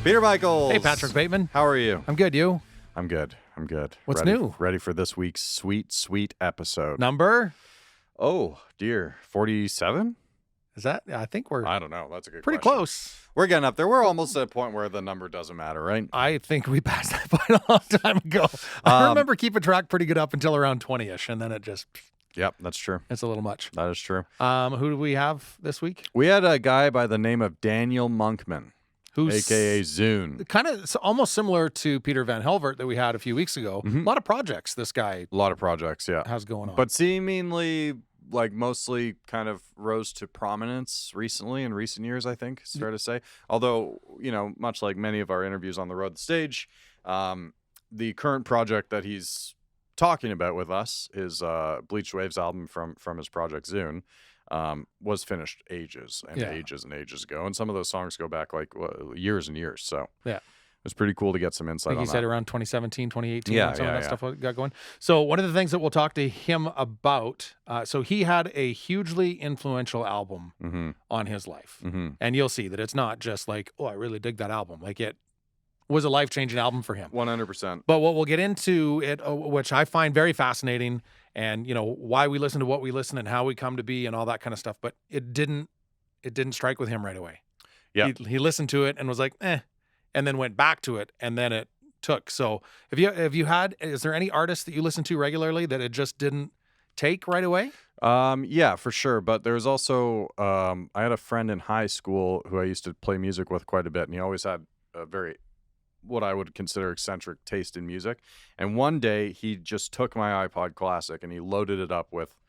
Peter Michaels. Hey, Patrick Bateman. How are you? I'm good. You? I'm good. What's new? Ready for this week's sweet episode. Number? Oh, dear. 47? Is that? I think we're I don't know. That's a good pretty question. close. We're getting up there. We're almost at a point where the number doesn't matter, right? I think we passed that point a long time ago. I remember keeping track pretty good up until around 20-ish, and then it just... Yep, that's true. It's a little much. That is true. Who do we have this week? We had a guy by the name of Daniel Monkman, Who's AKA Zoon. kind of almost similar to Peter Van Helvert that we had a few weeks ago. Mhm. A lot of projects this guy A lot of projects, yeah. has going on. But seemingly, like, mostly kind of rose to prominence recently, in recent years, I think, it's fair to say. Although, you know, much like many of our interviews on the road, the stage, the current project that he's talking about with us is Bleached Wavves album from his project Zoon. Was finished ages and ages ago, and some of those songs go back like years and years. So yeah, it was pretty cool to get some insight I think on he said that. around 2017, 2018, Yeah, when some of that yeah. stuff got going. So one of the things that we'll talk to him about, so he had a hugely influential album Mm-hmm. on his life. Mm-hmm. And you'll see that it's not just like, oh, I really dig that album. Like, it was a life-changing album for him. 100%. But what we'll get into it, which I find very fascinating, and you know why we listen to what we listen and how we come to be and all that kind of stuff. But it didn't strike with him right away. Yeah. He listened to it and was like, and then went back to it, and then it took. So is there any artists that you listen to regularly that it just didn't take right away? Yeah, for sure. But there's also I had a friend in high school who I used to play music with quite a bit, and he always had a very what I would consider eccentric taste in music. And one day he just took my iPod Classic and he loaded it up with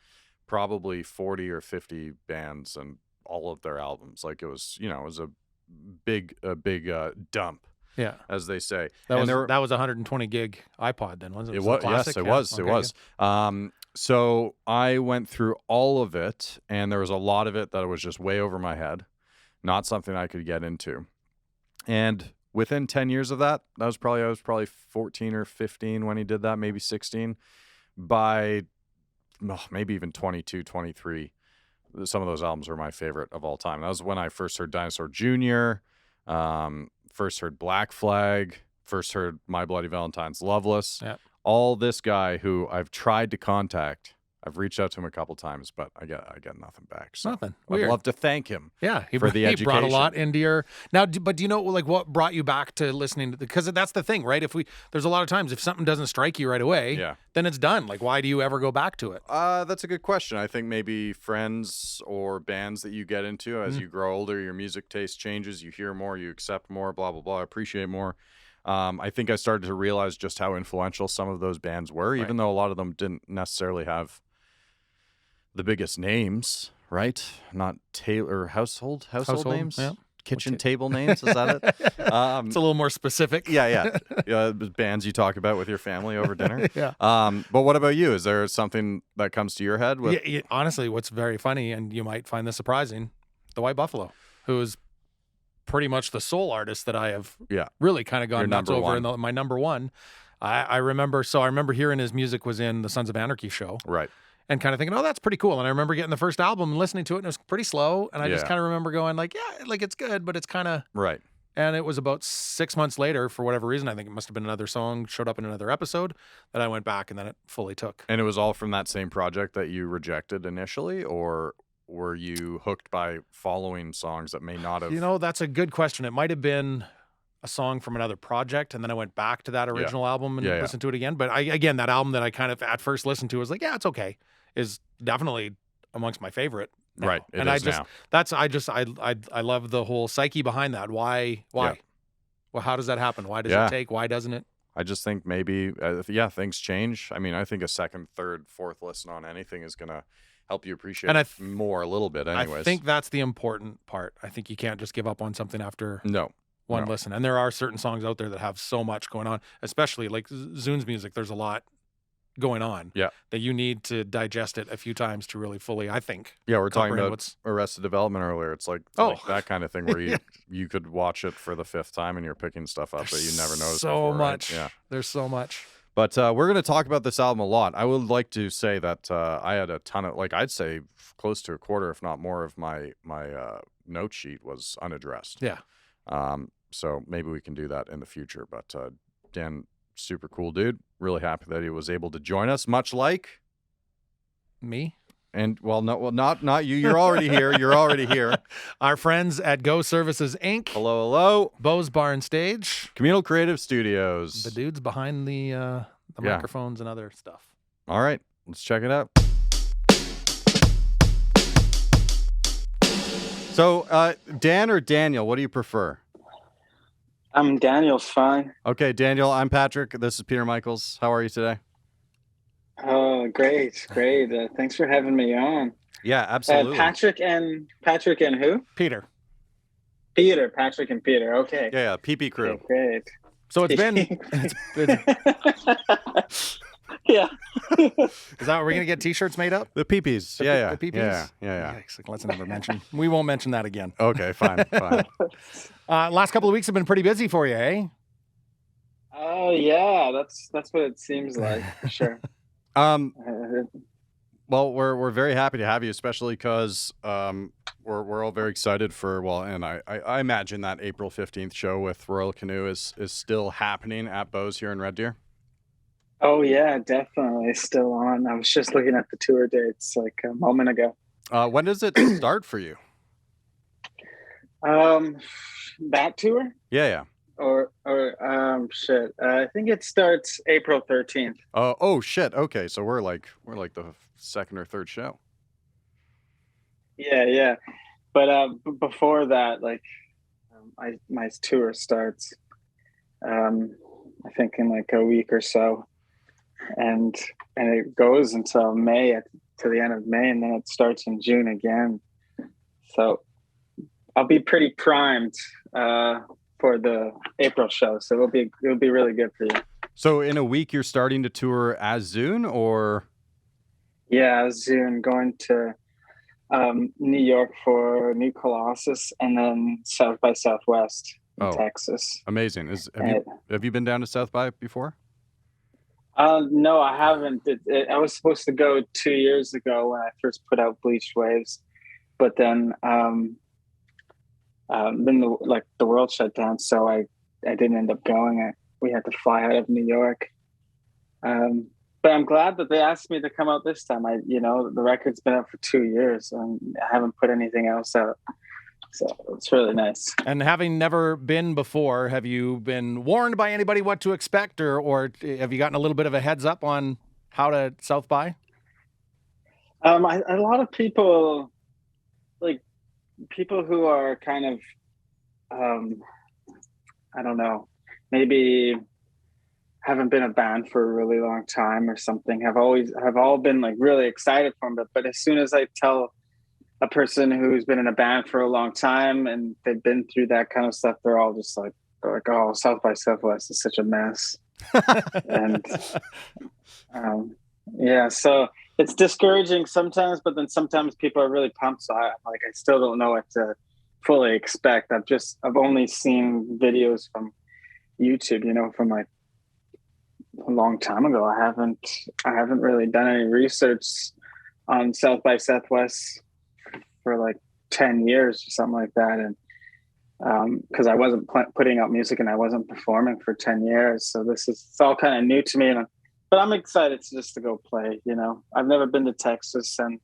probably 40 or 50 bands and all of their albums. Like, it was, you know, it was a big dump, Yeah. as they say. That And was 120 gig iPod then, wasn't it? It was, Classic? yes, it Yeah. was. Okay, It was. So I went through all of it, and there was a lot of it that was just way over my head, not something I could get into. And within 10 years of that, I was probably 14 or 15 when he did that, maybe 16. By maybe even 22, 23, some of those albums were my favorite of all time. That was when I first heard Dinosaur Jr., first heard Black Flag, first heard My Bloody Valentine's Loveless. Yep. All this guy who I've tried to contact. I've reached out to him a couple times, but I get nothing back. So Nothing. I'd Weird. love to thank him. Yeah, he for the he brought a education. lot into your now. But do you know like what brought you back to listening to? Because that's the thing, right? There's a lot of times if something doesn't strike you right away, Yeah. then it's done. Like, why do you ever go back to it? That's a good question. I think maybe friends or bands that you get into as you grow older, your music taste changes, you hear more, you accept more, blah, blah, blah, appreciate more. I think I started to realize just how influential some of those bands were, even though a lot of them didn't necessarily have the biggest names, right? Not household names? Yeah. Kitchen table names, is that it? It's a little more specific. Yeah. Bands you talk about with your family over dinner. Yeah. But what about you? Is there something that comes to your head? Yeah, honestly, what's very funny, and you might find this surprising, the White Buffalo, who is pretty much the sole artist that I have really kind of gone Your nuts number over. one. In my number one. I remember hearing his music was in the Sons of Anarchy show. Right. And kind of thinking, oh, that's pretty cool. And I remember getting the first album and listening to it, and it was pretty slow. And I just kind of remember going like, yeah, like it's good, but it's kind of... Right. And it was about 6 months later, for whatever reason, I think it must have been another song, showed up in another episode, that I went back and then it fully took. And it was all from that same project that you rejected initially, or were you hooked by following songs that may not have... You know, that's a good question. It might have been a song from another project, and then I went back to that original album and listened to it again. But that album that I kind of at first listened to was like, yeah, it's okay, is definitely amongst my favorite now. Right. And I love the whole psyche behind that. Why? Yeah. Well, how does that happen? Why does it take? Why doesn't it? I just think maybe, things change. I mean, I think a second, third, fourth listen on anything is going to help you appreciate it more a little bit anyways. I think that's the important part. I think you can't just give up on something after one No. listen. And there are certain songs out there that have so much going on, especially like Zoon's music. There's a lot going on that you need to digest it a few times to really fully, I think. Yeah, we're talking about what's... Arrested Development earlier. It's like that kind of thing where you could watch it for the fifth time and you're picking stuff up that you never noticed before. Much. Right? Yeah. There's so much. But we're going to talk about this album a lot. I would like to say that I had a ton of, I'd say close to a quarter, if not more, of my note sheet was unaddressed. Yeah. So maybe we can do that in the future. But Dan, super cool dude. Really happy that he was able to join us, much like me. And not you. You're already here. You're already here. Our friends at Go Services Inc. Hello. Bo's Barn Stage. Communal Creative Studios. The dudes behind the microphones and other stuff. All right, let's check it out. So, Dan or Daniel, what do you prefer? I'm Daniel, fine. Okay, Daniel, I'm Patrick. This is Peter Michaels. How are you today? Oh, great. Thanks for having me on. Yeah, absolutely. Patrick and who? Peter. Patrick and Peter. Okay. Yeah, PP crew. Okay, great. So it's been. Yeah. Is that we're gonna get T-shirts made up? The PPs. Yeah. The PPs. Yeah. Yikes, let's never mention. We won't mention that again. Okay, fine. Last couple of weeks have been pretty busy for you, eh? Oh yeah, that's what it seems like for sure. Well, we're very happy to have you, especially because we're all very excited for and I imagine that April 15th show with Royal Canoe is still happening at Bo's here in Red Deer. Oh yeah, definitely still on. I was just looking at the tour dates like a moment ago. When does it start for you? That tour? Yeah. Or shit. I think it starts April 13th. Oh shit. Okay, so we're like the second or third show. Yeah. But before that, my tour starts. I think in like a week or so, and it goes until May, to the end of May, and then it starts in June again. So I'll be pretty primed for the April show, so it'll be really good for you. So in a week, you're starting to tour as Zoon, or? Yeah, Zoon, going to New York for New Colossus, and then South by Southwest in Texas. Amazing. Have you been down to South by before? No, I haven't. I was supposed to go 2 years ago when I first put out Bleached Wavves, but then the world shut down, so I didn't end up going. We had to fly out of New York. But I'm glad that they asked me to come out this time. The record's been out for 2 years, and I haven't put anything else out. So it's really nice. And having never been before, have you been warned by anybody what to expect, or have you gotten a little bit of a heads up on how to South by? A lot of people, people who are kind of, I don't know, maybe haven't been a band for a really long time or something, have all been like really excited for them. But as soon as I tell a person who's been in a band for a long time and they've been through that kind of stuff, they're all just like, oh, South by Southwest is such a mess. And so it's discouraging sometimes, but then sometimes people are really pumped. So I still don't know what to fully expect. I've only seen videos from YouTube, from like a long time ago. I haven't really done any research on South by Southwest for like 10 years or something like that. And because I wasn't putting out music and I wasn't performing for 10 years. So it's all kind of new to me. But I'm excited just to go play, I've never been to Texas, and,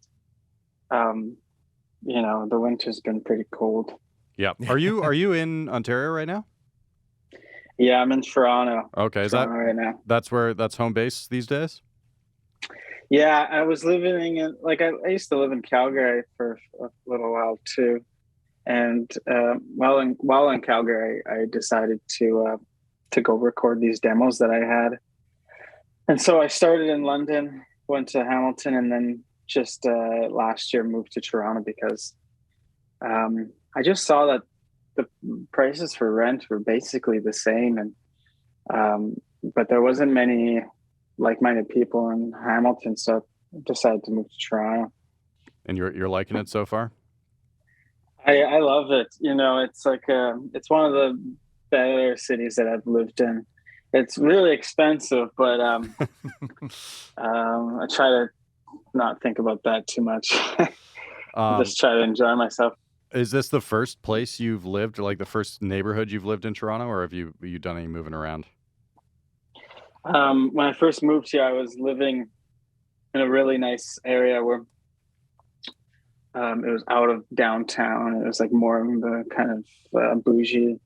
the winter's been pretty cold. Yeah. Are you in Ontario right now? Yeah, I'm in Toronto. Okay. Right now. That's home base these days? Yeah, I was living in, I used to live in Calgary for a little while too. And while in Calgary, I decided to go record these demos that I had. And so I started in London, went to Hamilton, and then just last year moved to Toronto because I just saw that the prices for rent were basically the same. And but there wasn't many like-minded people in Hamilton, so I decided to move to Toronto. And you're liking it so far? I love it. It's like it's one of the better cities that I've lived in. It's really expensive, but I try to not think about that too much. Just try to enjoy myself. Is this the first place you've lived, like the first neighborhood you've lived in Toronto, or have you done any moving around? When I first moved here, I was living in a really nice area where it was out of downtown. It was like more of the kind of bougie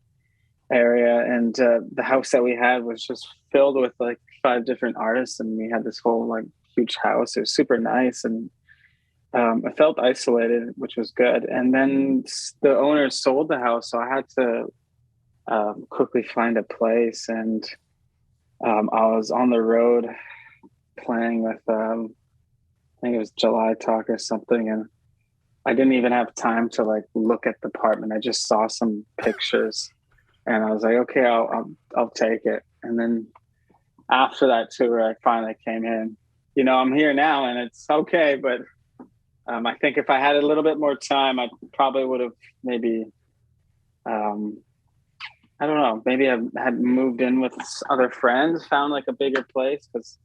area, and the house that we had was just filled with like 5 different artists, and we had this whole like huge house. It was super nice, and I felt isolated, which was good. And then the owners sold the house, so I had to quickly find a place. And I was on the road playing with, I think it was July Talk or something, and I didn't even have time to like look at the apartment. I just saw some pictures, and I was like, okay, I'll take it. And then after that tour, I finally came in. I'm here now, and it's okay, but I think if I had a little bit more time, I probably would have maybe, I don't know, maybe I had moved in with other friends, found like a bigger place, because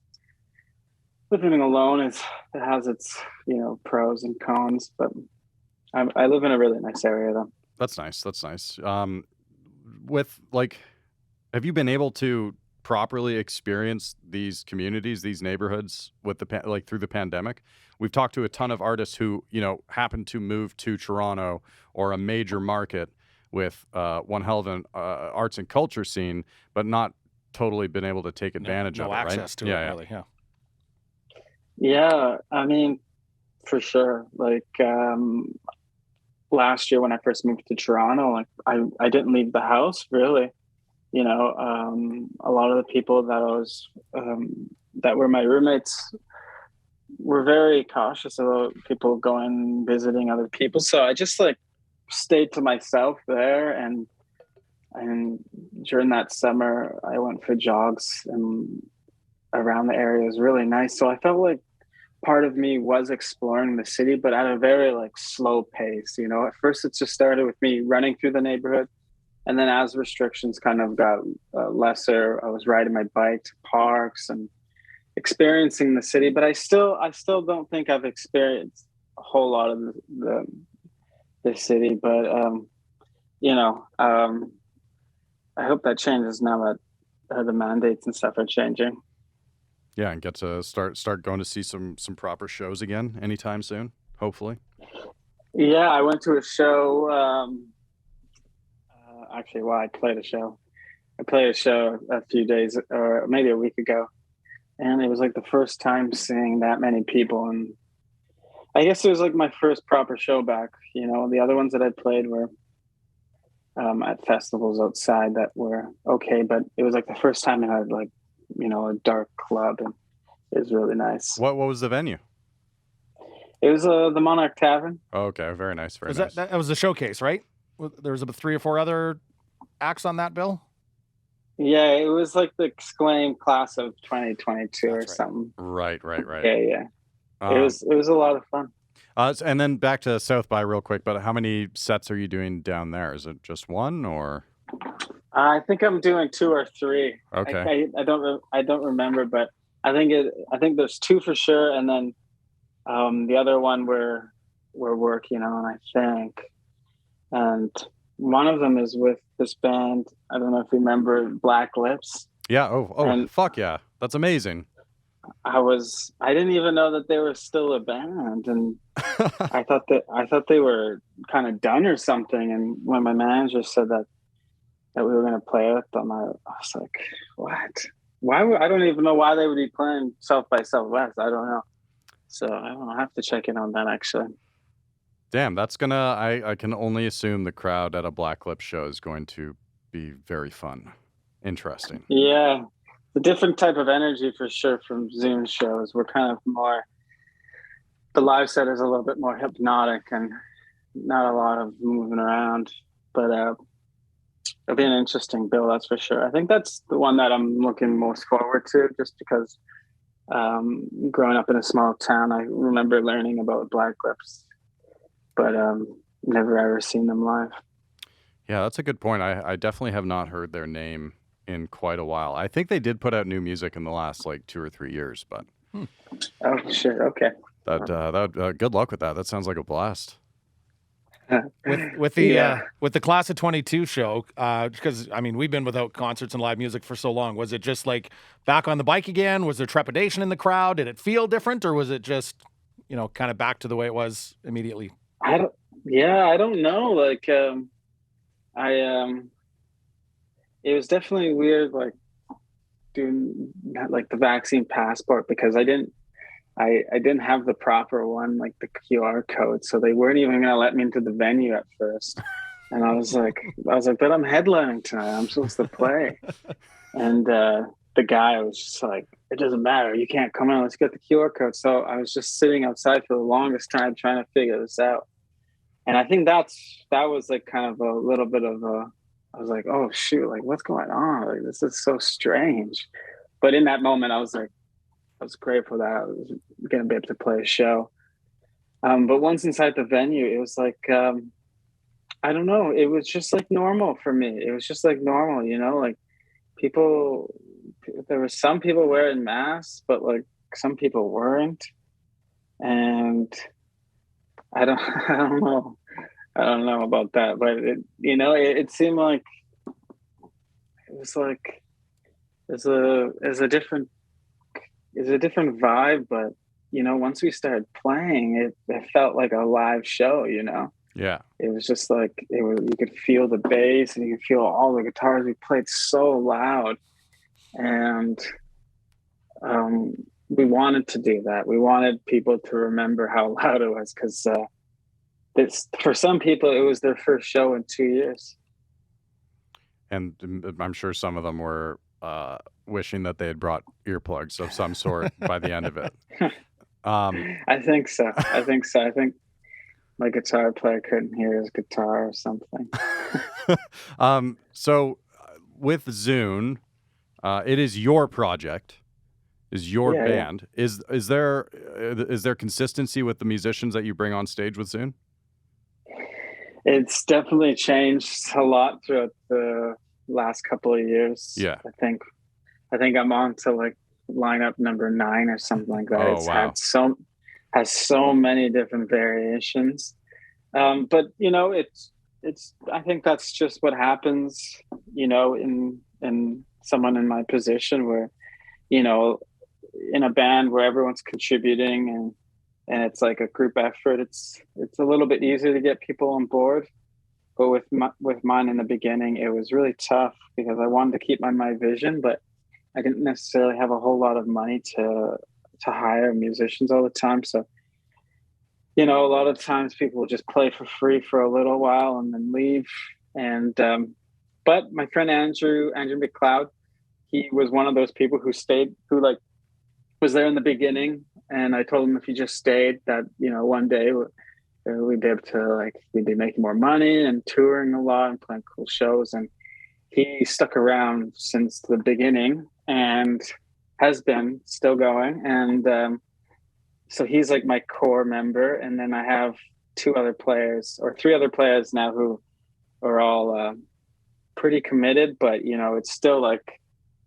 living alone has its, pros and cons, but I live in a really nice area though. That's nice. That's nice. With like, have you been able to properly experience these communities, these neighborhoods with through the pandemic? We've talked to a ton of artists who, happen to move to Toronto or a major market with one hell of an arts and culture scene, but not totally been able to take advantage of it, right? No access to it, really, yeah. Yeah, I mean, for sure. Like last year when I first moved to Toronto, like I didn't leave the house really. A lot of the people that were my roommates were very cautious about people going visiting other people. So I just like stayed to myself there. And during that summer, I went for jogs and around the area. It was really nice. So I felt like part of me was exploring the city, but at a very like slow pace. At first it just started with me running through the neighborhood. And then as restrictions kind of got lesser, I was riding my bike to parks and experiencing the city. But I still don't think I've experienced a whole lot of the city. But I hope that changes now that the mandates and stuff are changing. Yeah, and get to start going to see some proper shows again anytime soon, hopefully. Yeah, I went to a show. Actually, I played a show. I played a show a few days or maybe a week ago, and it was like the first time seeing that many people. And I guess it was like my first proper show back. The other ones that I played were at festivals outside that were okay, but it was like the first time I had like, a dark club, and it was really nice. What was the venue? It was the Monarch Tavern. Oh, okay, very nice. Very nice. That was the showcase, right? There was about 3 or 4 other acts on that bill. Yeah, it was like the exclaimed class of 2022 or right. something. Right. Yeah. It was a lot of fun. And then back to South by real quick. But how many sets are you doing down there? Is it just one or? I think I'm doing 2 or 3. Okay. I don't remember, but I think there's 2 for sure, and then the other one we're working on, I think. And one of them is with this band. I don't know if you remember Black Lips. Yeah. Oh, fuck yeah. That's amazing. I didn't even know that they were still a band. And I thought they were kind of done or something. And when my manager said that we were going to play with them, I was like, what? I don't even know why they would be playing South by Southwest. I don't know. So I have to check in on that actually. Damn, that's I can only assume the crowd at a Black Lips show is going to be very fun. Interesting. Yeah. A different type of energy for sure from Zoon shows. We're kind of more, the live set is a little bit more hypnotic and not a lot of moving around, but it'll be an interesting bill, that's for sure. I think that's the one that I'm looking most forward to, just because growing up in a small town, I remember learning about Black Lips, but never ever seen them live. Yeah, that's a good point. I definitely have not heard their name in quite a while. I think they did put out new music in the last like 2 or 3 years, but Oh shit, okay. Good luck with that. That sounds like a blast. with the class of 22 show, because I mean we've been without concerts and live music for so long. Was it just like back on the bike again? Was there trepidation in the crowd? Did it feel different, or was it just kind of back to the way it was immediately? I don't know. Like it was definitely weird, like doing like the vaccine passport, because I didn't have the proper one, like the QR code. So they weren't even going to let me into the venue at first. And I was like, but I'm headlining tonight. I'm supposed to play. And the guy was just like, it doesn't matter. You can't come in. Let's get the QR code. So I was just sitting outside for the longest time trying to figure this out. And I think that was like kind of a little bit of I was like, oh shoot, like what's going on? Like this is so strange. But in that moment, I was grateful that I was going to be able to play a show. But once inside the venue, it was like, I don't know. It was just like normal for me. It was just like normal, like people, there were some people wearing masks, but like some people weren't. And I don't know. I don't know about that, but it seemed like it was like it's a different vibe, but once we started playing, it felt like a live show. Yeah, it was just like you could feel the bass and you could feel all the guitars. We played so loud, and we wanted to do that. We wanted people to remember how loud it was, because for some people it was their first show in 2 years, and I'm sure some of them were wishing that they had brought earplugs of some sort by the end of it. I think so. I think my guitar player couldn't hear his guitar or something. So with Zoon, it is your project, is your band. Yeah. Is there consistency with the musicians that you bring on stage with Zoon? It's definitely changed a lot throughout the last couple of years. Yeah. I think I'm on to like lineup number 9 or something like that. Has so many different variations. But it's I think that's just what happens, in someone in my position, where, in a band where everyone's contributing and it's like a group effort, it's a little bit easier to get people on board. But with mine in the beginning, it was really tough because I wanted to keep my vision, but I didn't necessarily have a whole lot of money to hire musicians all the time. So, a lot of times people will just play for free for a little while and then leave. And but my friend Andrew McLeod, he was one of those people who stayed, who like was there in the beginning. And I told him if he just stayed, that one day we'd be able to we'd be making more money and touring a lot and playing cool shows. And he stuck around since the beginning and has been still going. And so he's like my core member. And then I have 3 other players now who are all pretty committed, but it's still like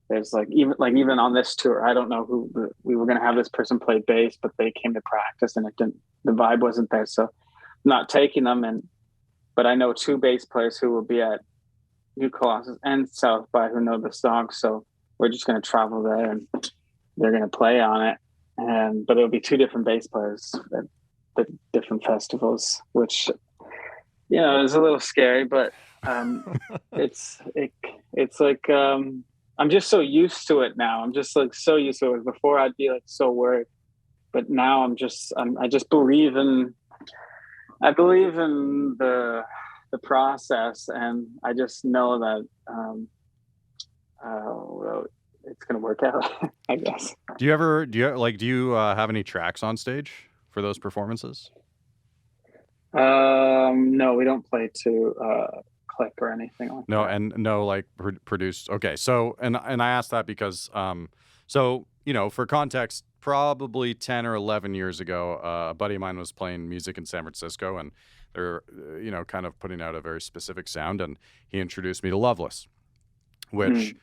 there's even on this tour, I don't know who we were going to have this person play bass, but they came to practice and the vibe wasn't there. So I'm not taking them. But I know 2 bass players who will be at New Colossus and South by who know the song. So we're just going to travel there and they're going to play on it. But it'll be 2 different bass players at the different festivals, which, is a little scary, but it's like, I'm just so used to it now. I'm just like so used to it. Before I'd be like so worried, but now I just believe in the process, and I just know that it's going to work out, I guess. Do you have any tracks on stage for those performances? No, we don't play to click or anything like that. And no produced. Okay. So, and I asked that because, for context, probably 10 or 11 years ago, a buddy of mine was playing music in San Francisco, and they're, kind of putting out a very specific sound, and he introduced me to Loveless, which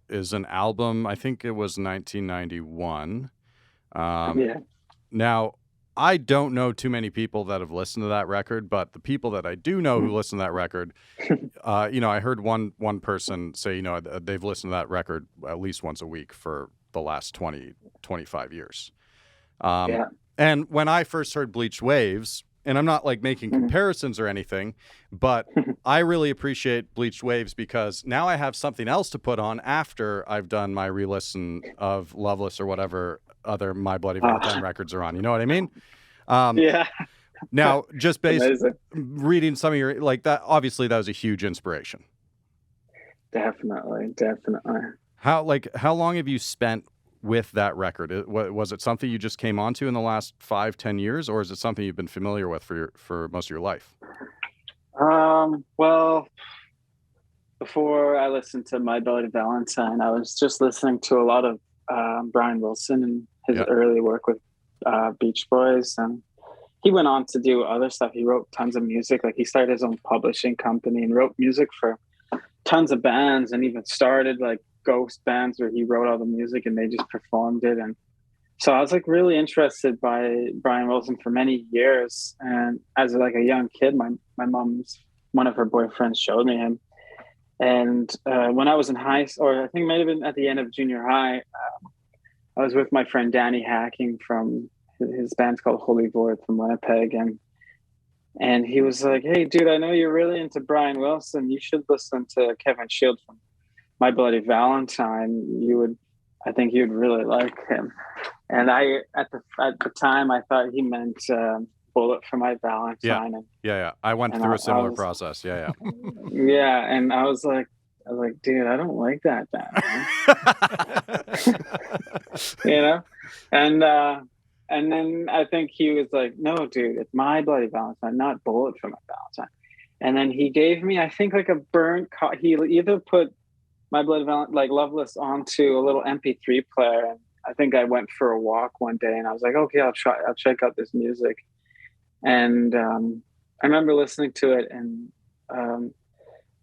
is an album, I think it was 1991. Yeah. Now, I don't know too many people that have listened to that record, but the people that I do know who listen to that record, I heard one person say, they've listened to that record at least once a week for the last 20, 25 years. And when I first heard Bleached Wavves, and I'm not like making comparisons or anything, but I really appreciate Bleached Wavves because now I have something else to put on after I've done my re-listen of Loveless or whatever other My Bloody Valentine records are on. You know what I mean? Now, just based reading some of your, like that, obviously that was a huge inspiration. Definitely. How long have you spent with that record? Was it something you just came onto in the last 5-10 years, or is it something you've been familiar with for most of your life? Well, before I listened to My Bloody Valentine, I was just listening to a lot of Brian Wilson and his early work with Beach Boys, and he went on to do other stuff. He wrote tons of music. Like he started his own publishing company and wrote music for tons of bands, and even started like ghost bands where he wrote all the music and they just performed it. And so I was like really interested by Brian Wilson for many years. And as like a young kid, my mom's, one of her boyfriends showed me him. And when I was in high school, or I think it might have been at the end of junior high, I was with my friend Danny Hacking from his band's called Holy Void from Winnipeg. And he was like, "Hey dude, I know you're really into Brian Wilson. You should listen to Kevin Shields from My Bloody Valentine. I think you'd really like him." And I, at the time, I thought he meant Bullet for My Valentine. Yeah. I went through a similar process. Yeah. Yeah, and I was like, dude, I don't like that band. And then I think he was like, "No, dude, it's My Bloody Valentine, not Bullet for My Valentine." And then he gave me, I think, like a burnt he either put My Bloody Valentine, like Loveless, onto a little MP3 player. And I think I went for a walk one day and I was like, okay, I'll check out this music. And I remember listening to it and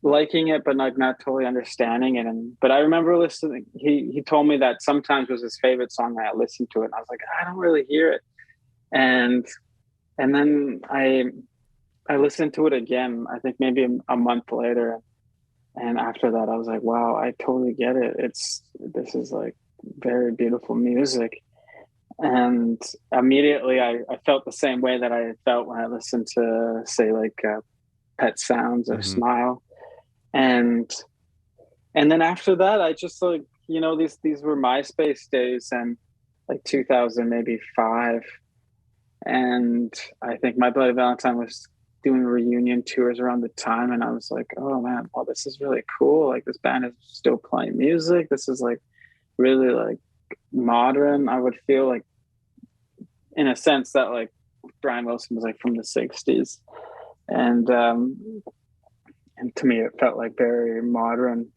liking it, but not totally understanding it. But I remember listening, he told me that Sometimes was his favorite song. And I listened to it and I was like, I don't really hear it. And then I listened to it again, I think maybe a month later. And after that, I was like, wow, I totally get it. This is like very beautiful music. And immediately I felt the same way that I felt when I listened to, say, like Pet Sounds or Smile. And then after that, I just like, these were MySpace days, and like 2000, maybe 5. And I think My Bloody Valentine was doing reunion tours around the time. And I was like, oh man, well, this is really cool. Like this band is still playing music. This is like really like modern. I would feel like, in a sense, that like Brian Wilson was like from the 60s. And to me, it felt like very modern,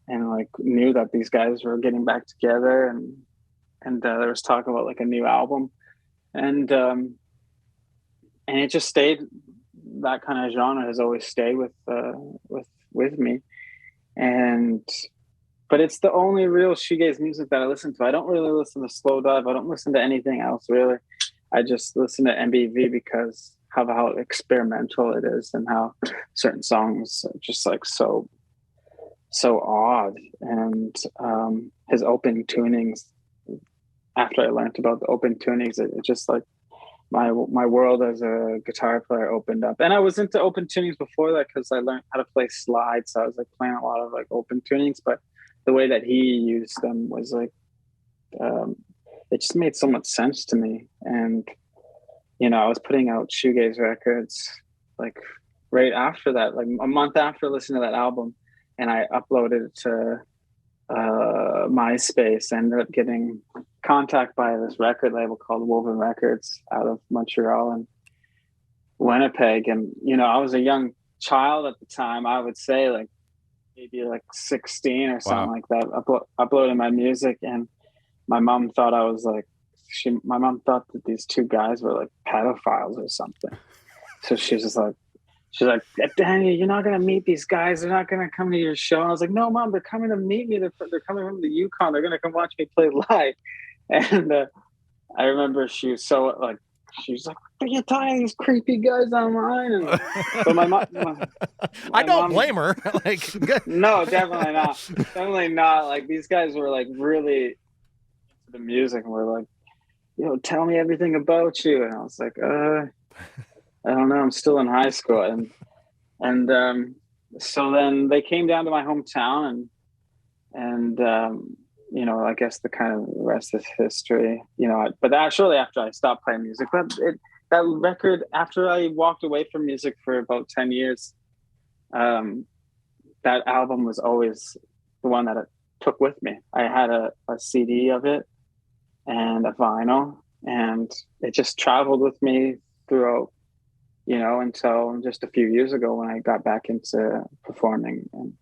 and like knew that these guys were getting back together, and there was talk about like a new album, and it just stayed. That kind of genre has always stayed with me, but it's the only real shoegaze music that I listen to. I don't really listen to Slow Dive. I don't listen to anything else really. I just listen to MBV because how experimental it is, and how certain songs are just like so odd. And his open tunings, after I learned about the open tunings, it just like my world as a guitar player opened up. And I was into open tunings before that because I learned how to play slide, so I was like playing a lot of like open tunings, but the way that he used them was like it just made so much sense to me. And I was putting out shoegaze records like right after that, like a month after listening to that album, and I uploaded it to MySpace. I ended up getting contact by this record label called Woven Records out of Montreal and Winnipeg. And I was a young child at the time. I would say like maybe like 16 or something like that, uploading my music. And my mom thought I was like, my mom thought that these two guys were like pedophiles or something. So she's like, "Daniel, you're not going to meet these guys. They're not going to come to your show." And I was like, "No, Mom, they're coming to meet me. They're coming from the Yukon. They're going to come watch me play live." And I remember she was so like she's like, "What are you telling these creepy guys online?" And but my mom, I don't blame her. Like, no, definitely not. Definitely not. Like, these guys were like really into the music, and were like, tell me everything about you. And I was like, I don't know. I'm still in high school, and so then they came down to my hometown, and I guess the kind of rest is history. But shortly after I stopped playing music, but that record, after I walked away from music for about 10 years, that album was always the one that I took with me. I had a CD of it and a vinyl, and it just traveled with me throughout, until just a few years ago when I got back into performing and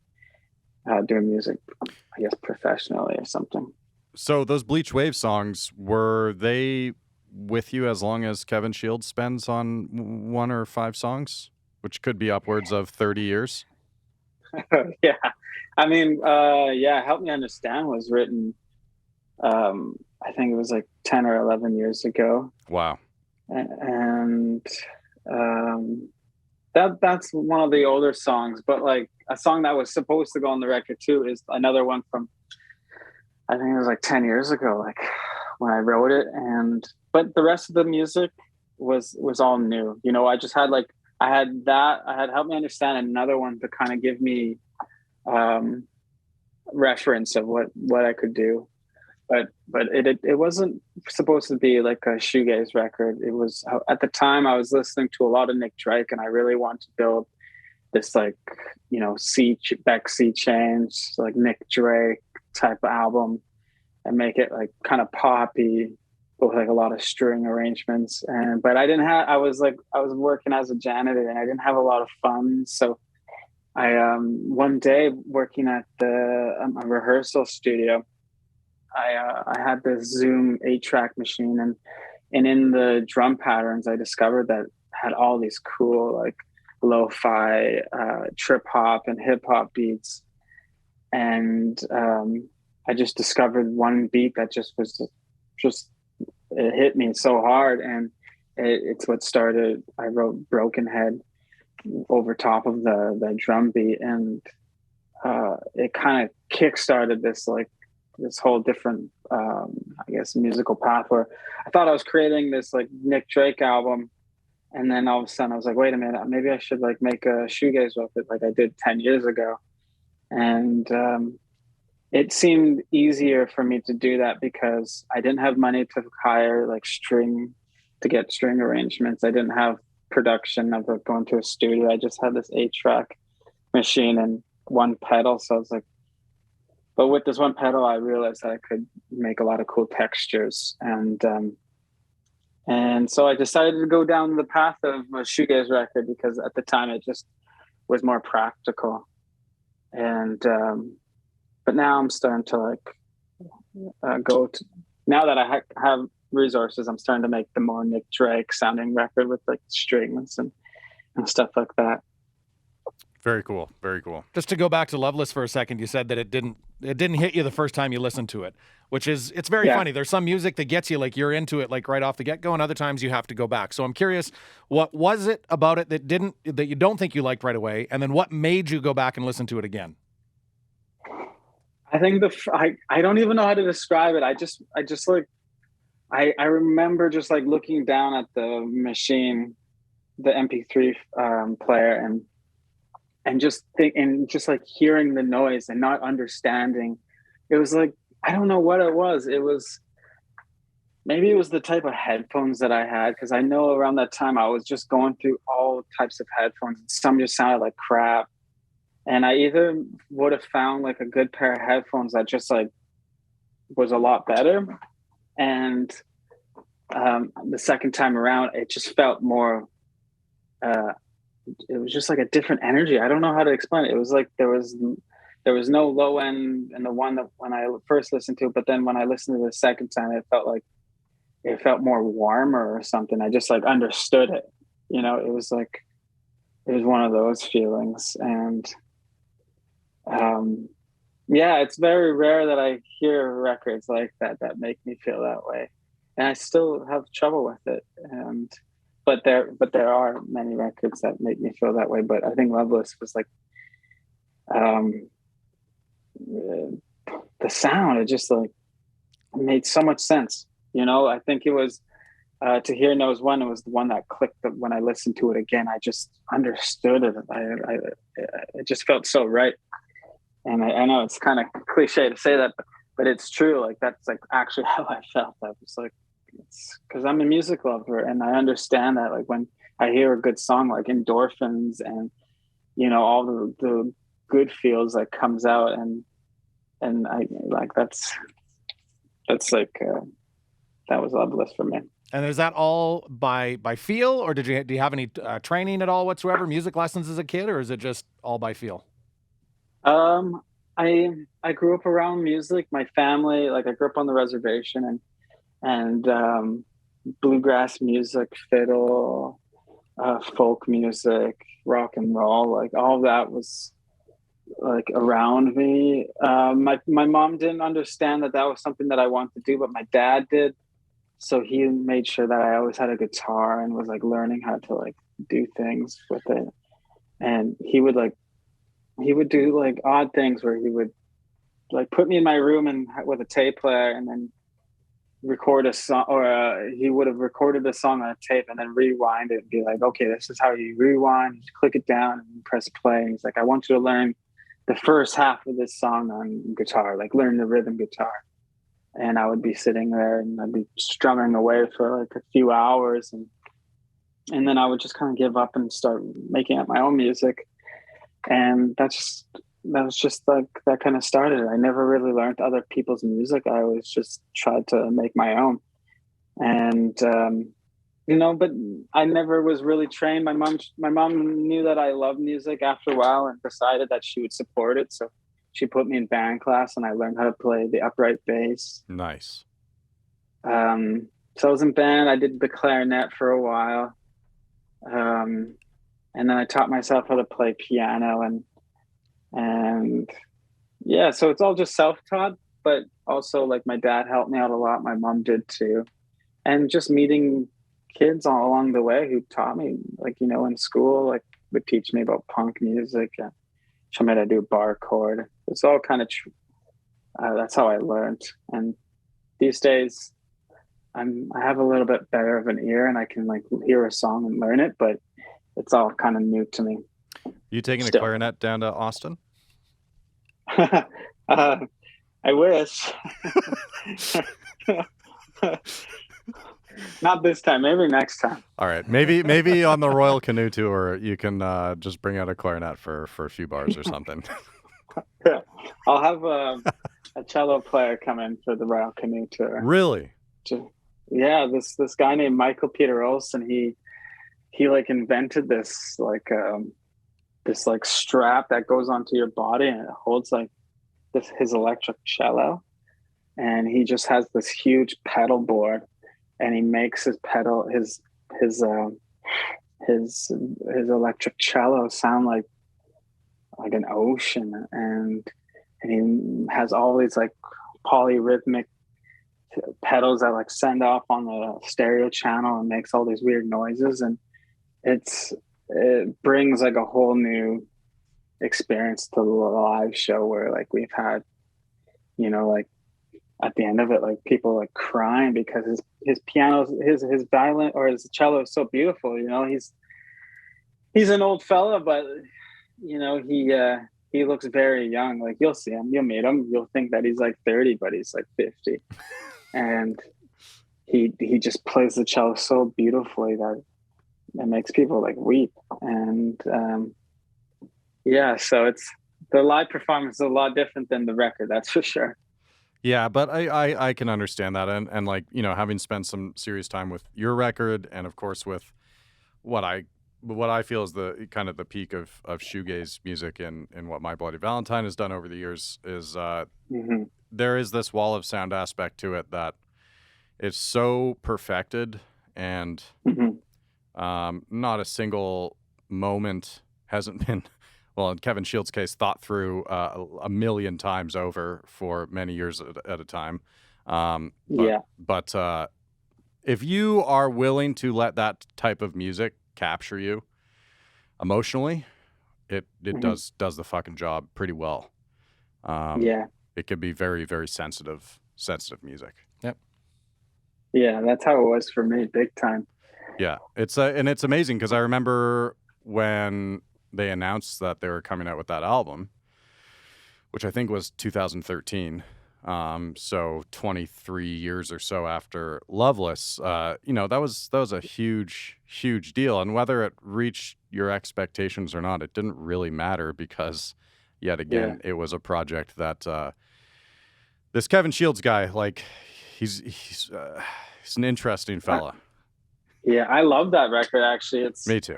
doing music, I guess, professionally or something. So those Bleached Wavves songs, were they with you as long as Kevin Shields spends on 1 or 5 songs, which could be upwards of 30 years? Yeah. I mean, Help Me Understand was written, I think it was like 10 or 11 years ago. Wow. And that's one of the older songs, but like a song that was supposed to go on the record too is another one from, I think it was like 10 years ago, like when I wrote it. But the rest of the music was all new. I just had I had Help Me Understand, another one to kind of give me reference of what I could do. But it wasn't supposed to be like a shoegaze record. It was, at the time I was listening to a lot of Nick Drake, and I really wanted to build this Beck C Change, like Nick Drake type of album, and make it like kind of poppy with like a lot of string arrangements. But I was working as a janitor, and I didn't have a lot of funds. So I one day working at a rehearsal studio, I had this Zoom 8-track machine, and in the drum patterns, I discovered that had all these cool like lo-fi trip hop and hip hop beats, and I just discovered one beat that it hit me so hard, and it's what started. I wrote Broken Head over top of the drum beat, and it kind of kickstarted this whole different, I guess, musical path where I thought I was creating this like Nick Drake album. And then all of a sudden I was like, wait a minute, maybe I should like make a shoegaze with it like I did 10 years ago. And it seemed easier for me to do that because I didn't have money to hire to get string arrangements. I didn't have production of going to a studio. I just had this 8-track machine and one pedal. So I was like, but with this one pedal, I realized that I could make a lot of cool textures. And so I decided to go down the path of a shoegaze record because at the time it just was more practical. And but now I'm starting to now that I have resources, I'm starting to make the more Nick Drake sounding record with like strings and stuff like that. Very cool. Very cool. Just to go back to Loveless for a second, you said that it didn't hit you the first time you listened to it, it's very funny. There's some music that gets you like you're into it like right off the get-go, and other times you have to go back. So I'm curious, what was it about it that you don't think you liked right away, and then what made you go back and listen to it again? I think I don't even know how to describe it. I remember just like looking down at the machine, the MP3 player, and just like hearing the noise and not understanding. It was like, I don't know what it was. Maybe it was the type of headphones that I had, because I know around that time I was just going through all types of headphones. Some just sounded like crap. And I either would have found like a good pair of headphones that just like was a lot better. And the second time around, it just felt more, it was just like a different energy. I don't know how to explain it. It was like there was no low end in the one that when I first listened to it, but then when I listened to it the second time, it felt more warmer or something. I just like understood it. It was one of those feelings. And it's very rare that I hear records like that make me feel that way. and I still have trouble with it. And but there are many records that make me feel that way. But I think Loveless was like, the sound, it just like made so much sense. You know, I think it was To Hear Knows One. It was the one that clicked when I listened to it again. I just understood it. It just felt so right. And I know it's kind of cliche to say that, but it's true. Like that's like actually how I felt. I was like, it's because I'm a music lover, and I understand that. Like when I hear a good song, like endorphins, and you know all the good feels that comes out, and I like that's like that was Loveless for me. And is that all by feel, or do you have any training at all whatsoever, music lessons as a kid, or is it just all by feel? I grew up around music. My family, like I grew up on the reservation, and bluegrass music, fiddle, folk music, rock and roll, like all that was like around me. My mom didn't understand that was something that I wanted to do, but my dad did. So he made sure that I always had a guitar and was like learning how to like do things with it. And he would do like odd things where he would like put me in my room and with a tape player and then record a song, or he would have recorded a song on a tape and then rewind it and be like, okay, this is how you rewind, you click it down and press play. And he's like, I want you to learn the first half of this song on guitar, like learn the rhythm guitar. And I would be sitting there and I'd be strumming away for like a few hours, and then I would just kind of give up and start making up my own music. And that was just like that kind of started. I never really learned other people's music. I always just tried to make my own. And you know, but I never was really trained. My mom knew that I loved music after a while and decided that she would support it. So she put me in band class and I learned how to play the upright bass. Nice. So I was in band. I did the clarinet for a while. And then I taught myself how to play piano and yeah, so it's all just self-taught, but also like my dad helped me out a lot. My mom did too. And just meeting kids all along the way who taught me, like, you know, in school, like would teach me about punk music and show me how to do a bar chord. It's all kind of that's how I learned. And these days I have a little bit better of an ear and I can like hear a song and learn it, but it's all kind of new to me. You taking a clarinet down to Austin? I wish. Not this time, maybe next time. All right, maybe on the Royal Canoe Tour you can just bring out a clarinet for a few bars or something. Yeah. I'll have a cello player come in for the Royal Canoe Tour. Really? Yeah, this guy named Michael Peter Olson, he like invented this like strap that goes onto your body and it holds like his electric cello, and he just has this huge pedal board, and he makes his electric cello sound like an ocean, and he has all these like polyrhythmic pedals that like send off on the stereo channel and makes all these weird noises, and it brings like a whole new experience to the live show where like we've had, you know, like at the end of it, like people like crying because his piano, his violin or his cello is so beautiful. You know, he's an old fella, but you know, he looks very young. Like you'll see him, you'll meet him, you'll think that he's like 30, but he's like 50. And he just plays the cello so beautifully that it makes people like weep. And yeah, so it's the live performance is a lot different than the record, that's for sure. Yeah, but I can understand that, and like, you know, having spent some serious time with your record, and of course with what I feel is the kind of the peak of shoegaze music and what My Bloody Valentine has done over the years is there is this wall of sound aspect to it that is so perfected, and not a single moment hasn't been, well, in Kevin Shields' case, thought through a million times over for many years at a time. But if you are willing to let that type of music capture you emotionally, it does the fucking job pretty well. It could be very, very sensitive music. Yep. Yeah, that's how it was for me, big time. Yeah, it's amazing because I remember when they announced that they were coming out with that album, which I think was 2013. So 23 years or so after Loveless, you know, that was a huge deal. And whether it reached your expectations or not, it didn't really matter because, yet again, it was a project that this Kevin Shields guy, like, he's an interesting fella. Yeah, I love that record. Actually, me too.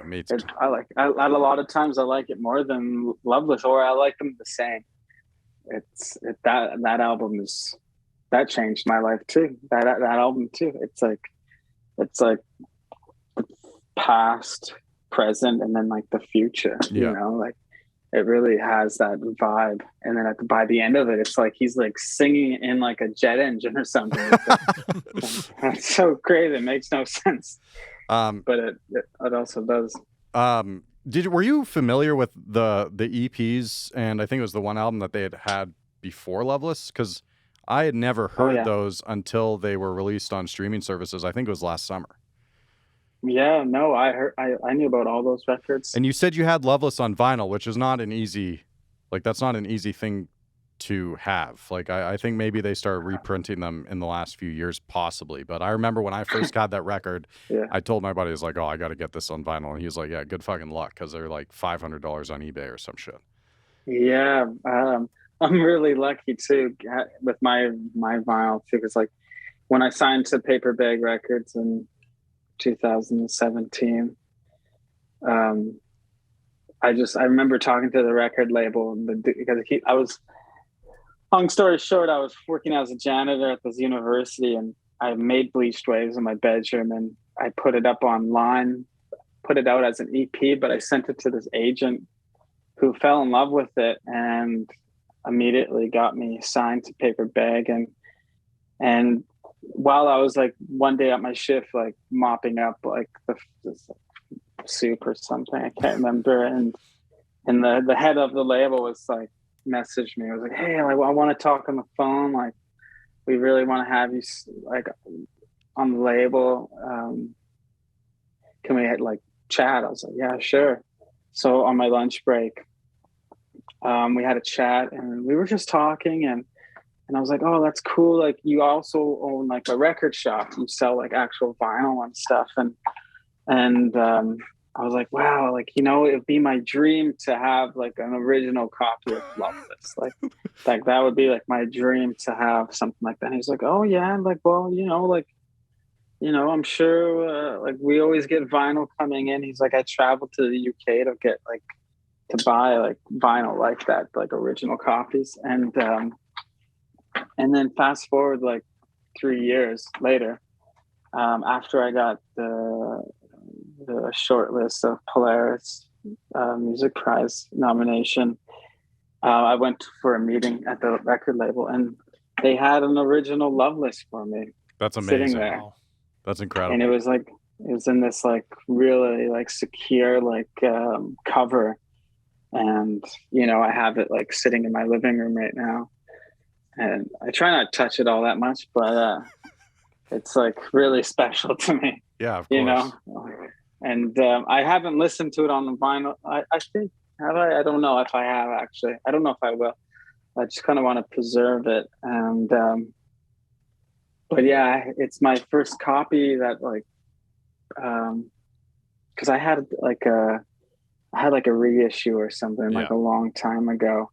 I a lot of times I like it more than Loveless, or I like them the same. That album that changed my life too. That album too. It's like the past, present, and then like the future. Yeah. You know, like it really has that vibe. And then by the end of it, it's like he's like singing in like a jet engine or something. That's so crazy. It makes no sense. But it also does. Were you familiar with the EPs, and I think it was the one album that they had before Loveless? Because I had never heard those until they were released on streaming services. I think it was last summer. Yeah, no, I knew about all those records. And you said you had Loveless on vinyl, which is not an easy, like, that's not an easy thing to have. Like, I think maybe they started reprinting them in the last few years, possibly. But I remember when I first got that record, I told my buddy, I was like, oh, I got to get this on vinyl. And he was like, yeah, good fucking luck, because they're like $500 on eBay or some shit. Yeah, I'm really lucky too with my vinyl too, because like when I signed to Paper Bag Records in 2017, I remember talking to the record label because long story short, I was working as a janitor at this university, and I made Bleached Wavves in my bedroom, and I put it up online, put it out as an EP, but I sent it to this agent who fell in love with it and immediately got me signed to Paper Bag. And while I was like one day at my shift, like mopping up like this soup or something, I can't remember, and the head of the label was like, messaged me. I was like, hey, I want to talk on the phone. Like, we really want to have you like on the label. Can we like chat? I was like, yeah, sure. So on my lunch break, we had a chat, and we were just talking, and I was like, oh, that's cool. Like, you also own like a record shop. You sell like actual vinyl and stuff. And I was like, wow, like, you know, it'd be my dream to have like an original copy of Loveless. Like that would be like my dream to have something like that. And he's like, oh yeah, like, well, I'm sure like we always get vinyl coming in. He's like, I traveled to the UK to buy like vinyl like that, like original copies. And then fast forward like 3 years later, after I got the shortlist of Polaris Music Prize nomination, I went for a meeting at the record label, and they had an original Loveless for me. That's amazing. Sitting there. That's incredible. And it was in this like really like secure like cover, and you know, I have it like sitting in my living room right now, and I try not to touch it all that much, but it's like really special to me. Yeah, of course. You know. And I haven't listened to it on the vinyl. I think, have I? I don't know if I have, actually. I don't know if I will. I just kind of want to preserve it. And but yeah, it's my first copy that like, because I had like a reissue or something like a long time ago,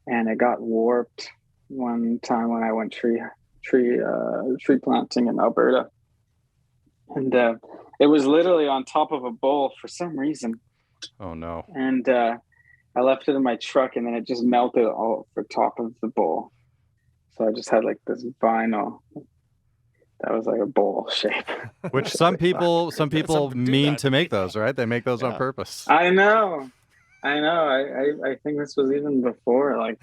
and it got warped one time when I went tree planting in Alberta. And it was literally on top of a bowl for some reason. Oh no! And I left it in my truck, and then it just melted all over top of the bowl. So I just had like this vinyl that was like a bowl shape. Which some people mean to make those, right? They make those on purpose. I know. I think this was even before like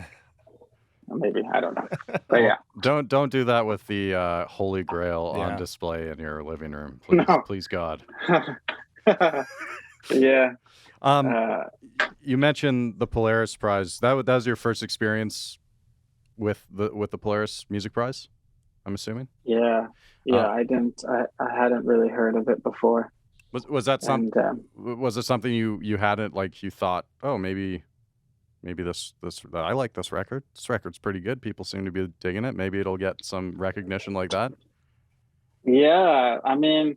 maybe, I don't know. But yeah. Don't do that with the Holy Grail on display in your living room, please. No. Please, God. Yeah. You mentioned the Polaris Prize. That was your first experience with the Polaris Music Prize, I'm assuming. Yeah. I hadn't really heard of it before. Was that something? Was it something you hadn't, like, you thought, oh, maybe this I like this record. This record's pretty good. People seem to be digging it. Maybe it'll get some recognition like that. Yeah, I mean,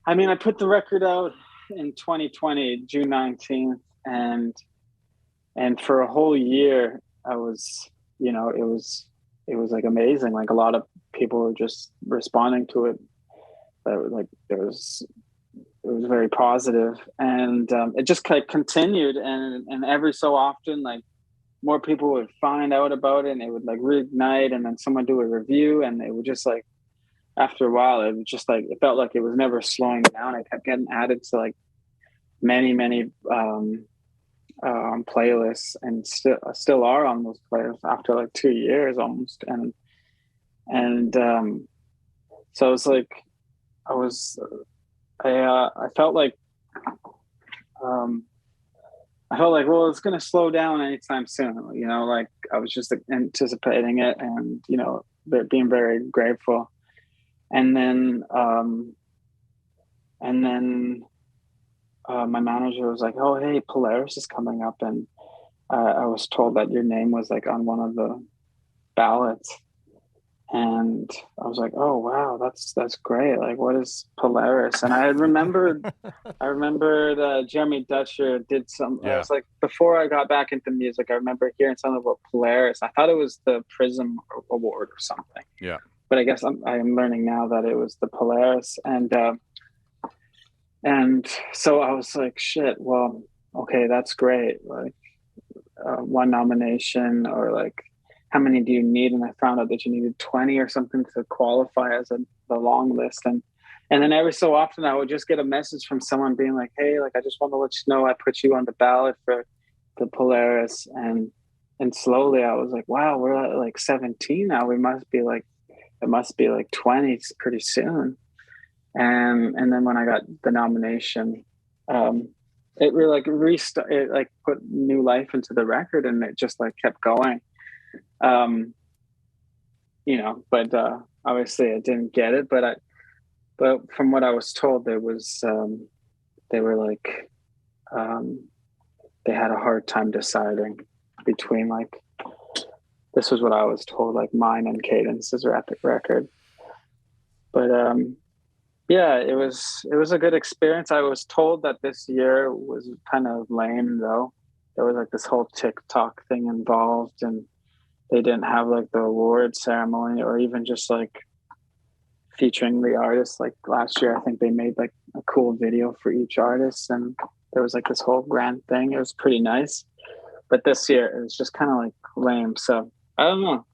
I put the record out in 2020, June 19th, and for a whole year, I was, it was like amazing. Like, a lot of people were just responding to it. Like, it was very positive, and it just kind of continued, and every so often, like, more people would find out about it, and it would like reignite, and then someone do a review, and it would just like, after a while, it was just like, it felt like it was never slowing down. It kept getting added to like many playlists, and still are on those playlists after like 2 years almost. And so it was like, I felt like, well, it's going to slow down anytime soon. Like, I was just anticipating it, and, being very grateful. And then my manager was like, oh, hey, Polaris is coming up. And I was told that your name was like on one of the ballots. And I was like, oh, wow, that's great. Like, what is Polaris? And I remembered Jeremy Dutcher did some, I was like, before I got back into music, I remember hearing something about Polaris. I thought it was the Prism Award or something. Yeah. But I guess I'm learning now that it was the Polaris. And so I was like, shit, well, okay, that's great. Like, one nomination, or like, how many do you need? And I found out that you needed 20 or something to qualify as the long list. And then every so often I would just get a message from someone being like, hey, like, I just want to let you know I put you on the ballot for the Polaris. And slowly I was like, wow, we're at like 17 now. It must be like 20 pretty soon. And then when I got the nomination, it really like put new life into the record, and it just like kept going. But obviously I didn't get it, but from what I was told, there was, they were like, they had a hard time deciding between, like, this was what I was told, like, mine and Cadence's record. But yeah, it was a good experience. I was told that this year was kind of lame, though. There was like this whole TikTok thing involved, and they didn't have like the award ceremony, or even just like featuring the artists. Like, last year, I think they made like a cool video for each artist, and there was like this whole grand thing. It was pretty nice. But this year, it was just kind of like lame. So I don't know.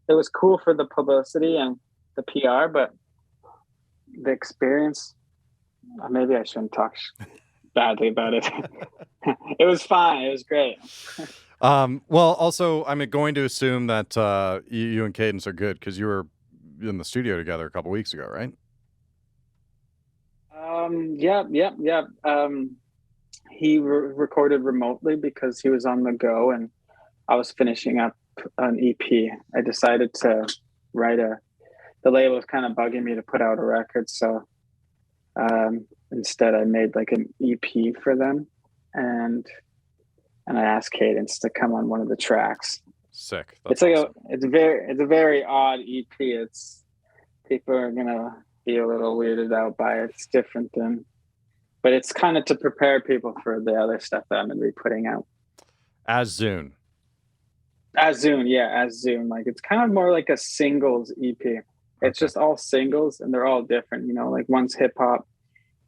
It was cool for the publicity and the PR, but the experience, maybe I shouldn't talk badly about it. It was fine. It was great. Well, also, I'm going to assume that you and Cadence are good, because you were in the studio together a couple weeks ago, right? Yeah. He recorded remotely because he was on the go, and I was finishing up an EP. I decided to write the label was kind of bugging me to put out a record, so instead I made like an EP for them, and I asked Cadence to come on one of the tracks. Sick. That's it's awesome. It's a very odd EP. It's, people are gonna be a little weirded out by it. It's different but it's kind of to prepare people for the other stuff that I'm gonna be putting out. As Zoon. As Zoon. Like, it's kind of more like a singles EP. It's just all singles, and they're all different. Like, one's hip hop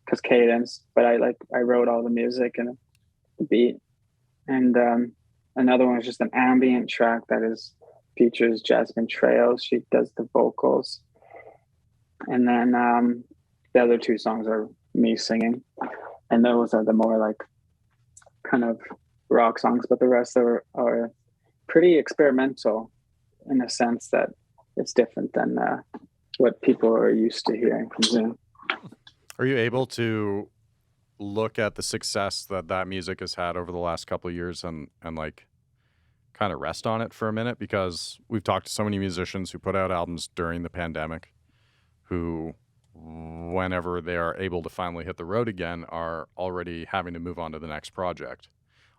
because Cadence, but I wrote all the music and the beat, and another one is just an ambient track that features Jasmine Trails. She does the vocals, and then the other two songs are me singing, and those are the more like kind of rock songs, but the rest are pretty experimental. in a sense that it's different than what people are used to hearing from Zoon. Are you able to look at the success that music has had over the last couple of years and like kind of rest on it for a minute? Because we've talked to so many musicians who put out albums during the pandemic who, whenever they are able to finally hit the road again, are already having to move on to the next project.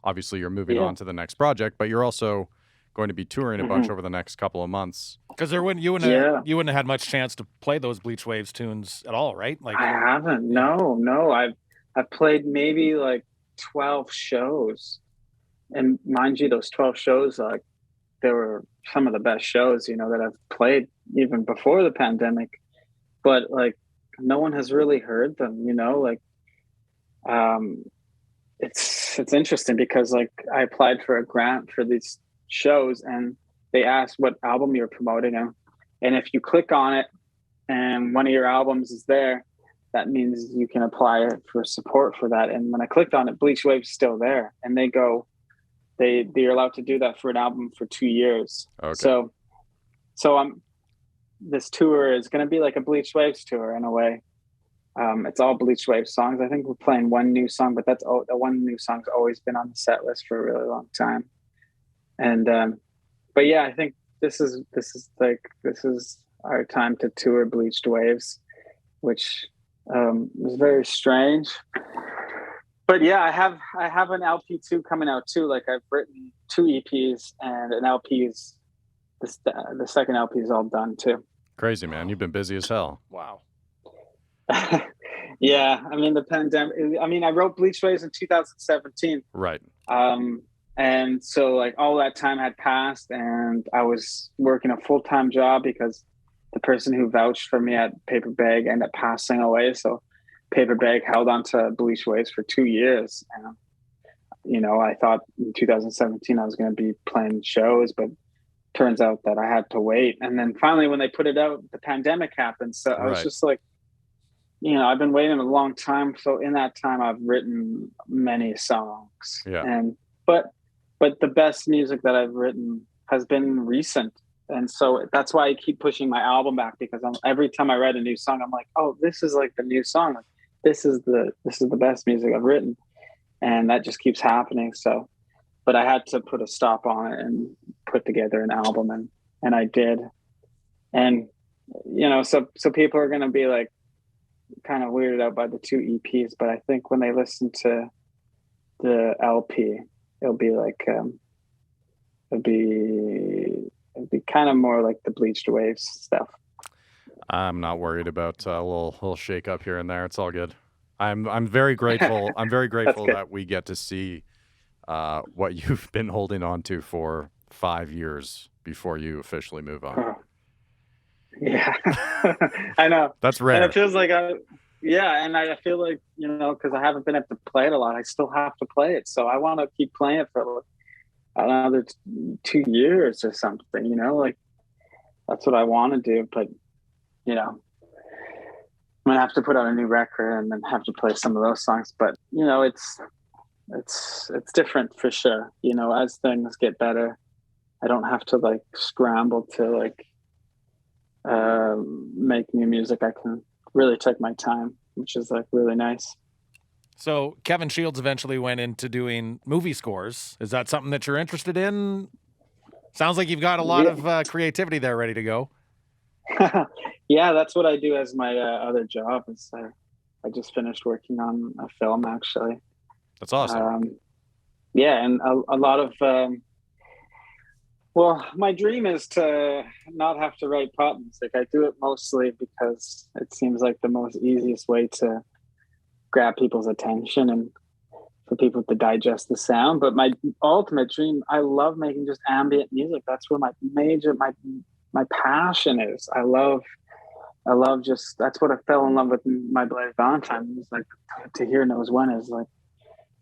Obviously, you're moving on to the next project, but you're also going to be touring a bunch over the next couple of months. Because you wouldn't have had much chance to play those Bleached Wavves tunes at all, right? Like I haven't. No. I've played maybe like 12 shows, and mind you, those 12 shows, like, they were some of the best shows, you know, that I've played even before the pandemic. But like, no one has really heard them, you know. Like, it's interesting because like I applied for a grant for these shows, and they asked what album you're promoting, and if you click on it and one of your albums is there, that means you can apply for support for that. And when I clicked on it, Bleached Wavves is still there, and they're allowed to do that for an album for 2 years. Okay. So this tour is going to be like a Bleached Wavves tour in a way. It's all Bleached Wavves songs. I think we're playing one new song, but the one new song's always been on the set list for a really long time. And but yeah, I think this is our time to tour Bleached Wavves, which was very strange. But yeah, I have an LP 2 coming out too. Like, I've written 2 EPs, and an LP is the second LP is all done too. Crazy, man. You've been busy as hell. Wow. Yeah, I mean, the pandemic. I mean, I wrote Bleached Wavves in 2017. Right. And so like all that time had passed, and I was working a full-time job because the person who vouched for me at Paper Bag ended up passing away. So Paper Bag held on to Bleached Wavves for 2 years. And, you know, I thought in 2017 I was going to be playing shows, but turns out that I had to wait. And then finally, when they put it out, the pandemic happened. So I was just like, you know, I've been waiting a long time. So in that time, I've written many songs. Yeah. But the best music that I've written has been recent. And so that's why I keep pushing my album back, because every time I write a new song, I'm like, oh, this is like the new song. This is the best music I've written. And that just keeps happening. So, but I had to put a stop on it and put together an album, and I did. And, you know, so people are going to be like kind of weirded out by the 2 EPs, but I think when they listen to the LP, it'll be like, it'll be kind of more like the Bleached Wavves stuff. I'm not worried about a little shake up here and there. It's all good. I'm very grateful. I'm very grateful that we get to see what you've been holding on to for 5 years before you officially move on. Oh. Yeah, I know. That's rare. And it feels like and I feel like, you know, because I haven't been able to play it a lot, I still have to play it. So I want to keep playing it for another 2 years or something, you know, like that's what I want to do. But, you know, I'm going to have to put out a new record and then have to play some of those songs. But, you know, it's different for sure. You know, as things get better, I don't have to like scramble to like make new music. I can really take my time, which is like really nice. So Kevin Shields eventually went into doing movie scores. Is that something that you're interested in? Sounds like you've got a lot of creativity there ready to go. Yeah, that's what I do as my other job. Is I just finished working on a film, actually. That's awesome. Yeah, and a lot of well, my dream is to not have to write pop music. I do it mostly because it seems like the most easiest way to grab people's attention and for people to digest the sound. But my ultimate dream, I love making just ambient music. That's where my passion is. I love just, that's what I fell in love with My Beloved Valentine. It was like, To Hear Knows When is like,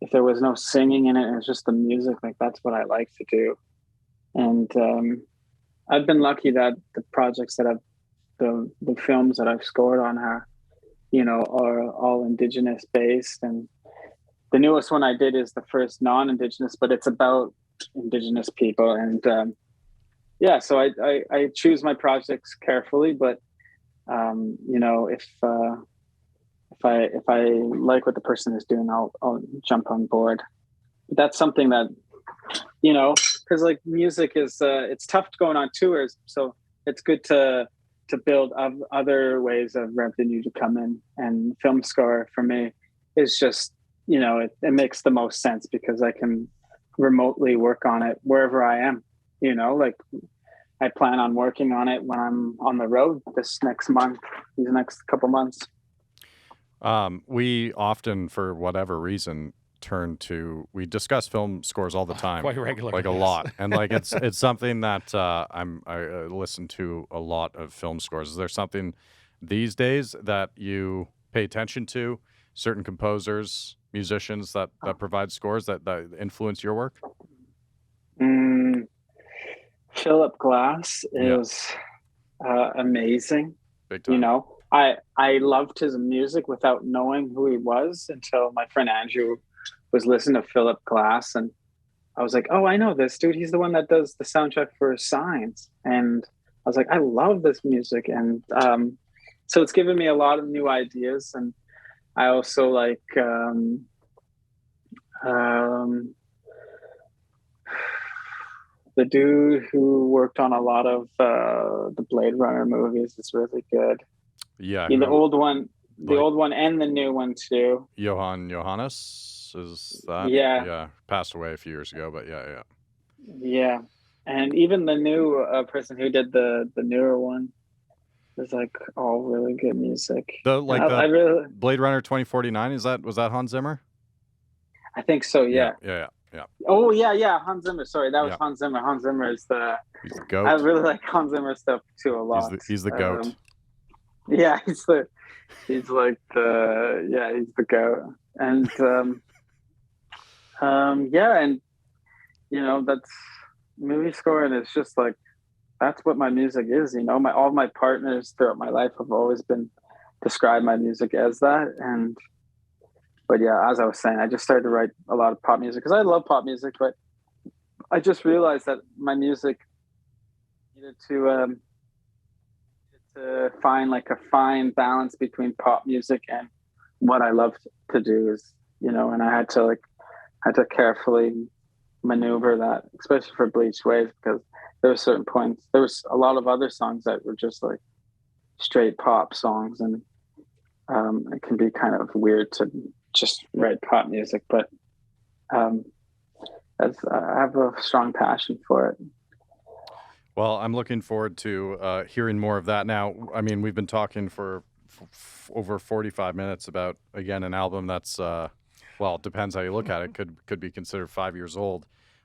if there was no singing in it, it was just the music. Like, that's what I like to do. And I've been lucky that the projects that the films that I've scored on are all Indigenous based. And the newest one I did is the first non-Indigenous, but it's about Indigenous people. And yeah, so I choose my projects carefully, but you know, if I like what the person is doing, I'll jump on board. But that's something that, you know, because like music is it's tough going on tours, so it's good to build other ways of revenue to come in. And film score for me is just, you know, it makes the most sense because I can remotely work on it wherever I am. You know, like I plan on working on it when I'm on the road this next month, these next couple months. We often, for whatever reason, we discuss film scores all the time, quite regularly, like a yes. lot, and like it's something that I listen to a lot of film scores. Is there something these days that you pay attention to? Certain composers, musicians that provide scores that influence your work? Philip Glass is amazing. Big time. You know, I loved his music without knowing who he was until my friend Andrew was listening to Philip Glass, and I was like, oh, I know this dude. He's the one that does the soundtrack for Signs. And I was like, I love this music. And so it's given me a lot of new ideas. And I also like the dude who worked on a lot of the Blade Runner movies is really good. Yeah. The old one and the new one too. Johannes is that? Yeah. Passed away a few years ago, but yeah. Yeah. And even the new person who did the newer one is like all really good music. The Blade Runner 2049, was that Hans Zimmer? I think so, yeah. Yeah. Oh yeah, Hans Zimmer. Sorry, that was Hans Zimmer. Hans Zimmer is he's the GOAT. I really like Hans Zimmer stuff too a lot. He's the GOAT. Yeah, he's the GOAT. And and you know, that's movie scoring is just like that's what my music is, you know. All my partners throughout my life have always been described my music as that. But yeah, as I was saying, I just started to write a lot of pop music because I love pop music, but I just realized that my music needed to find like a fine balance between pop music and what I love to do is, you know, and I had to carefully maneuver that, especially for Bleached Wavves, because there were certain points. There was a lot of other songs that were just like straight pop songs, and it can be kind of weird to just write pop music, but I have a strong passion for it. Well, I'm looking forward to hearing more of that. Now, I mean, we've been talking for over 45 minutes about, again, an album that's, well, it depends how you look at it. Could be considered 5 years old.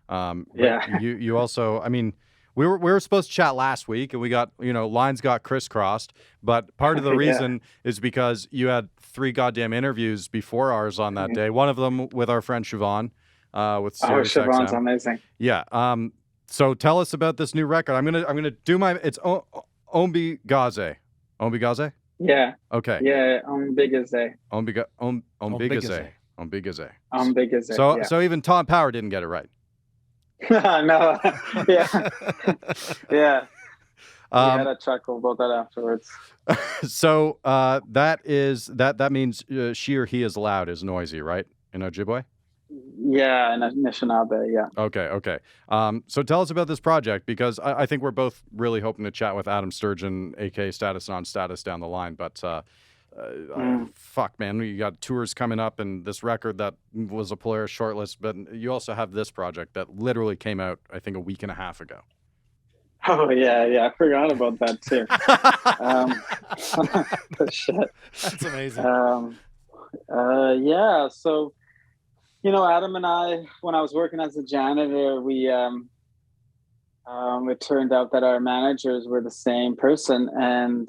Yeah. You also, I mean, we were supposed to chat last week, and we got, you know, lines got crisscrossed. But part of the reason is because you had 3 goddamn interviews before ours on that day. One of them with our friend Siobhan, with Sirius XM. Siobhan's amazing. Yeah. So tell us about this new record. I'm gonna do it's OMBIIGIZI. OMBIIGIZI? Yeah. Okay. Yeah. OMBIIGIZI. OMBIIGIZI. So even Tom Power didn't get it right. No. Yeah. Yeah. We had a chuckle about that afterwards. So that means she or he is loud, is noisy, right? In Ojibwe? Yeah, in Anishinaabe, yeah. Okay. So tell us about this project, because I think we're both really hoping to chat with Adam Sturgeon, AKA Status, on Status down the line. But fuck, man, you got tours coming up, and this record that was a Polaris shortlist, but you also have this project that literally came out, I think, a week and a half ago. Oh, yeah. I forgot about that, too. Shit. That's amazing. Yeah, so, you know, Adam and I, when I was working as a janitor, it turned out that our managers were the same person. And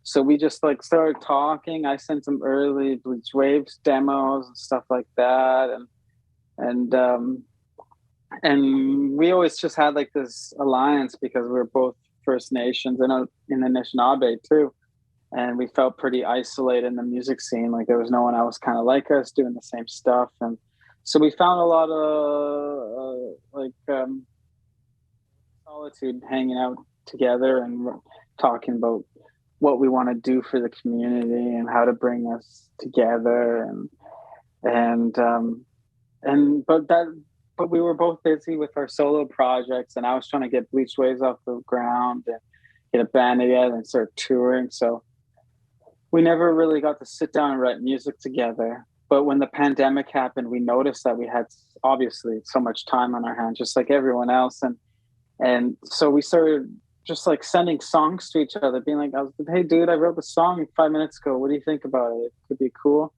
so we just like started talking. I sent some early Bleached Wavves demos and stuff like that. And we always just had like this alliance because we were both First Nations and in Anishinaabe too. And we felt pretty isolated in the music scene. Like there was no one else kind of like us doing the same stuff. And so we found a lot of solid solitude, hanging out together and talking about what we want to do for the community and how to bring us together, but we were both busy with our solo projects, and I was trying to get Bleached Wavves off the ground and get a band together and start touring. So we never really got to sit down and write music together. But when the pandemic happened, we noticed that we had obviously so much time on our hands, just like everyone else. And so we started just like sending songs to each other, being like, hey, dude, I wrote the song 5 minutes ago. What do you think about it? It could be cool.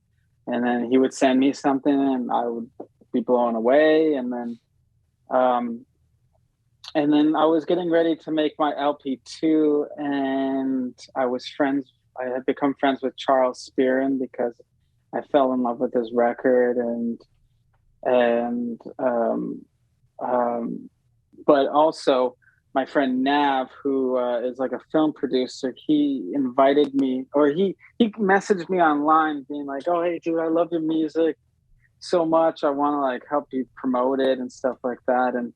And then he would send me something and I would be blown away. And then I was getting ready to make my LP2, and I had become friends with Charles Spearin because I fell in love with his record, but also my friend Nav, who is like a film producer, he invited me, or he messaged me online being like, oh, hey, dude, I love your music so much. I want to like help you promote it and stuff like that. And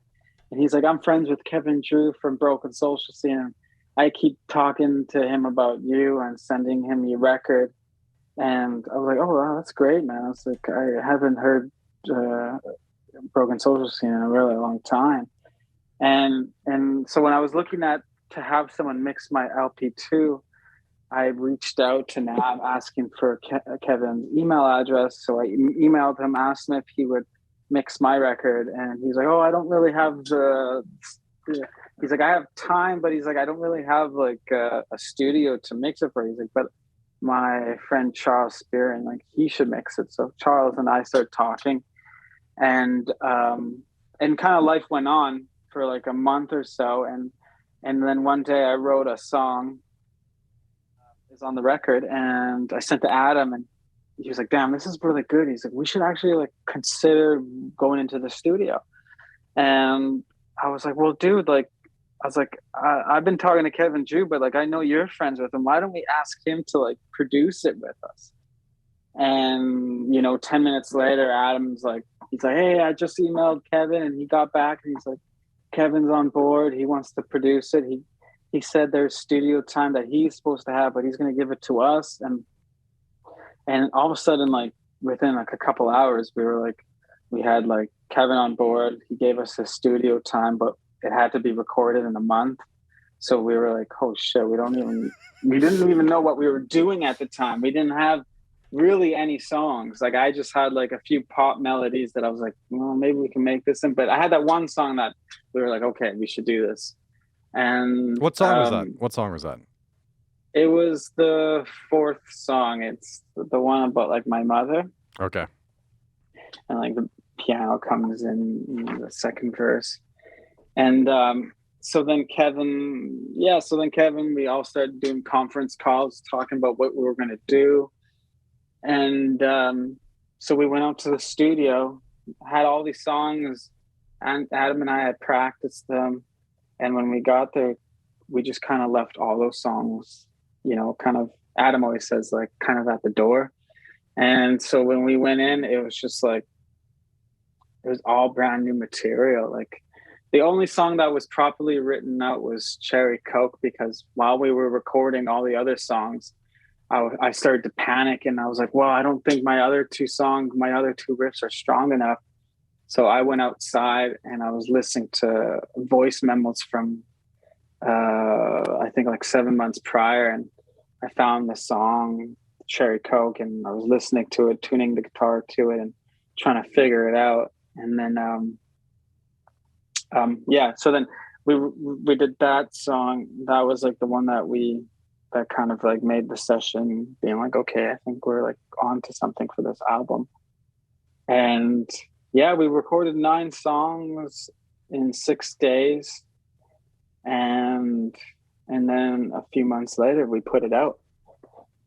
he's like, I'm friends with Kevin Drew from Broken Social Scene. I keep talking to him about you and sending him your record. And I was like, oh, wow, that's great, man. I was like, I haven't heard Broken Social Scene in a really long time. And so when I was looking to have someone mix my LP2, I reached out to Nav asking for Kevin's email address. So I emailed him, asked him if he would mix my record. And he's like, oh, I don't really have he's like, I have time, but he's like, I don't really have like a studio to mix it for. He's like, but my friend Charles Spearin, like, he should mix it. So Charles and I started talking, and kind of life went on for like a month or so, and then one day I wrote a song is on the record, and I sent to Adam, and he was like, damn, this is really good. He's like, we should actually like consider going into the studio. And I was like, well, dude, like, I was like, I've been talking to Kevin Drew, but like, I know you're friends with him. Why don't we ask him to like produce it with us? And, 10 minutes later, Adam's like, he's like, hey, I just emailed Kevin, and he got back, and he's like, Kevin's on board. He wants to produce it. He said there's studio time that he's supposed to have, but he's going to give it to us. And all of a sudden, like within like a couple hours, we had like Kevin on board. He gave us a studio time, but it had to be recorded in a month. So we were like, oh shit, we didn't even know what we were doing at the time. We didn't have really any songs. Like, I just had like a few pop melodies that I was like, well, maybe we can make this in. But I had that one song that we were like, okay, we should do this. And what song was that? What song was that? It was the fourth song. It's the one about like my mother. Okay. And like the piano comes in the second verse. And so then Kevin, we all started doing conference calls, talking about what we were going to do. And so we went out to the studio, had all these songs, and Adam and I had practiced them. And when we got there, we just kind of left all those songs, kind of, Adam always says, like, kind of at the door. And so when we went in, it was just like, it was all brand new material. Like, the only song that was properly written out was Cherry Coke, because while we were recording all the other songs, I started to panic, and I was like, well, I don't think my other two riffs are strong enough. So I went outside and I was listening to voice memos from, I think like 7 months prior. And I found the song Cherry Coke, and I was listening to it, tuning the guitar to it and trying to figure it out. And then, so then we did that song. That was like the one that kind of like made the session being like, okay, I think we're like on to something for this album. And yeah, we recorded 9 songs in 6 days. And then a few months later we put it out,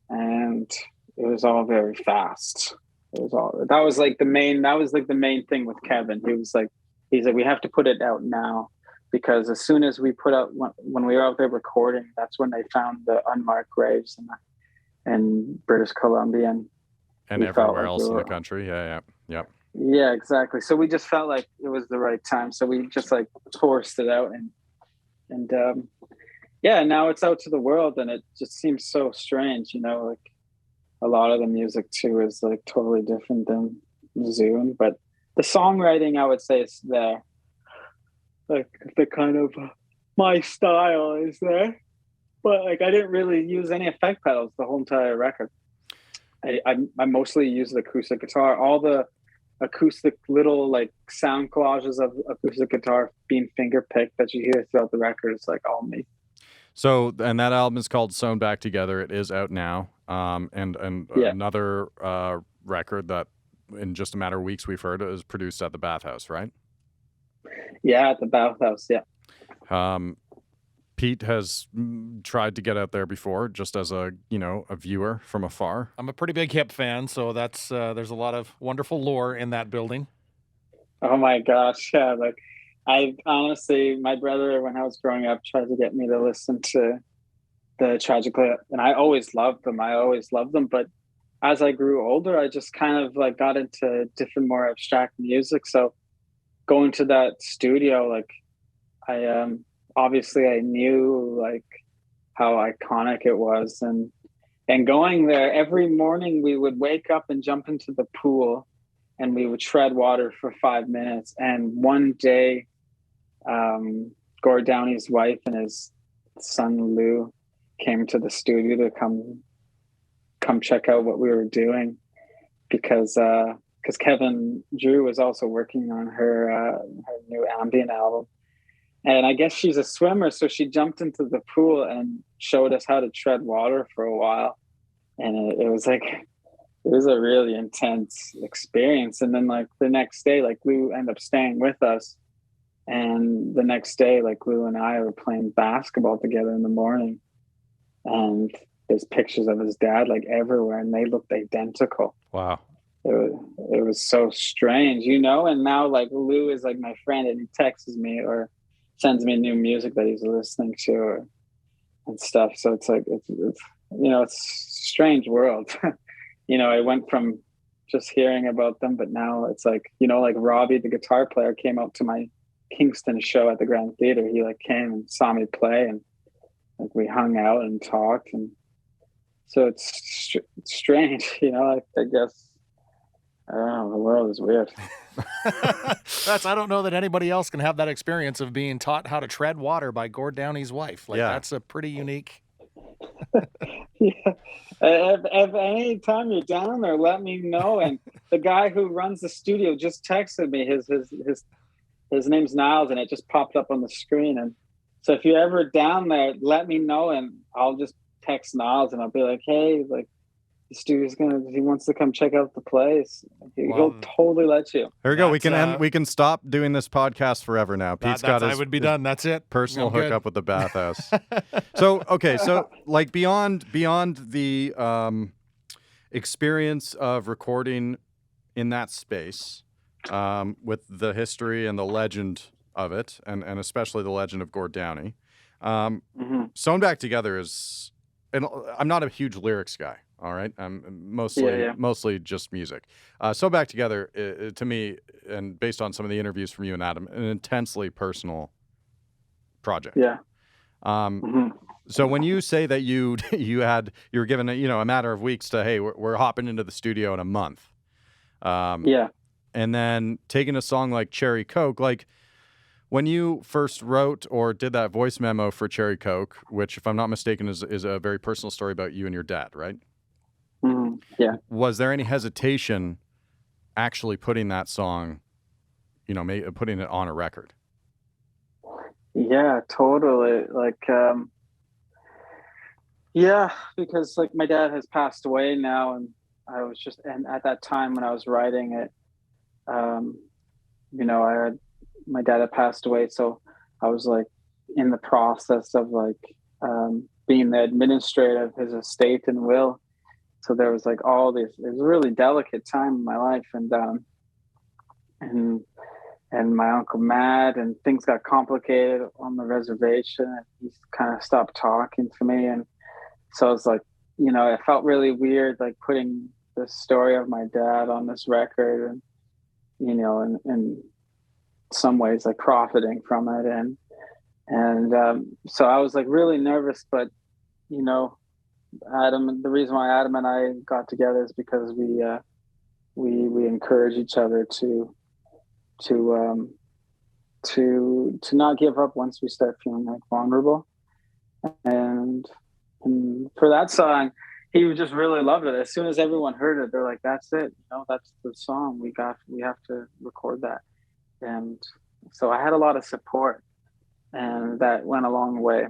and it was all very fast. That was the main thing with Kevin. He's like, we have to put it out now, because as soon as we put out, when we were out there recording, that's when they found the unmarked graves in British Columbia and everywhere else in the country. Yeah, exactly. So we just felt like it was the right time. So we just like forced it out, And yeah, now it's out to the world, and it just seems so strange, you know, like a lot of the music too is like totally different than Zoon, but the songwriting, I would say, is there. Like the kind of my style is there, but like I didn't really use any effect pedals the whole entire record. I mostly used the acoustic guitar. All the acoustic little like sound collages of acoustic guitar being finger picked that you hear throughout the record is like all me. So, and that album is called Sewn Back Together. It is out now. And another record that in just a matter of weeks we've heard is produced at the Bathhouse, right? Yeah, at the Bathhouse, yeah. Pete has tried to get out there before, just as a viewer from afar. I'm a pretty big hip fan, so that's there's a lot of wonderful lore in that building. Oh my gosh, yeah. Like I honestly, my brother, when I was growing up, tried to get me to listen to the Tragically, and I always loved them. But as I grew older, I just kind of like got into different, more abstract music. So going to that studio, like I obviously I knew like how iconic it was, and going there every morning, we would wake up and jump into the pool, and we would tread water for 5 minutes. And one day, Gord Downey's wife and his son Lou came to the studio to come check out what we were doing, because Kevin Drew was also working on her new ambient album. And I guess she's a swimmer, so she jumped into the pool and showed us how to tread water for a while. And it was like, it was a really intense experience. And then like the next day, like Lou ended up staying with us. And the next day, like Lou and I were playing basketball together in the morning. And there's pictures of his dad like everywhere, and they looked identical. Wow. It was so strange, you know? And now like Lou is like my friend, and he texts me or sends me new music that he's listening to and stuff. So it's like, it's a strange world. I went from just hearing about them, but now it's like, like Robbie, the guitar player, came out to my Kingston show at the Grand Theater. He like came and saw me play, and like we hung out and talked. And so it's strange, I guess. I don't know, the world is weird. I don't know that anybody else can have that experience of being taught how to tread water by Gord Downey's wife. Like, that's a pretty unique. Yeah. If any time you're down there, let me know. And the guy who runs the studio just texted me. His name's Niles, and it just popped up on the screen. And so if you're ever down there, let me know, and I'll just text Niles, and I'll be like, hey, like, the studio's he wants to come check out the place. He'll totally let you. There we go. We can stop doing this podcast forever now. Pete's got his, I would be done. That's it. Personal hookup with the Bathhouse. So like beyond the experience of recording in that space, with the history and the legend of it, and especially the legend of Gord Downey, Sewn Back Together is, and I'm not a huge lyrics guy. All right. Mostly just music. Sewn Back Together, to me, and based on some of the interviews from you and Adam, an intensely personal project. Yeah. So when you say that you were given a matter of weeks to, hey, we're hopping into the studio in a month. And then taking a song like Cherry Coke, like when you first wrote or did that voice memo for Cherry Coke, which, if I'm not mistaken, is a very personal story about you and your dad, right? Yeah. Was there any hesitation actually putting that song, putting it on a record? Yeah, totally. Like, because like my dad has passed away now, and and at that time when I was writing it, my dad had passed away. So I was like in the process of like, being the administrator of his estate and will. So there was like all this, it was a really delicate time in my life. And my uncle Matt, and things got complicated on the reservation, and he kind of stopped talking to me. And so I was like, it felt really weird, like putting the story of my dad on this record, and, in some ways like profiting from it. And so I was like really nervous, but you know, the reason why Adam and I got together is because we encourage each other to not give up once we start feeling like vulnerable. And for that song, he just really loved it. As soon as everyone heard it, they're like, "That's it, you know, that's the song. We have to record that." And so I had a lot of support, and that went a long way.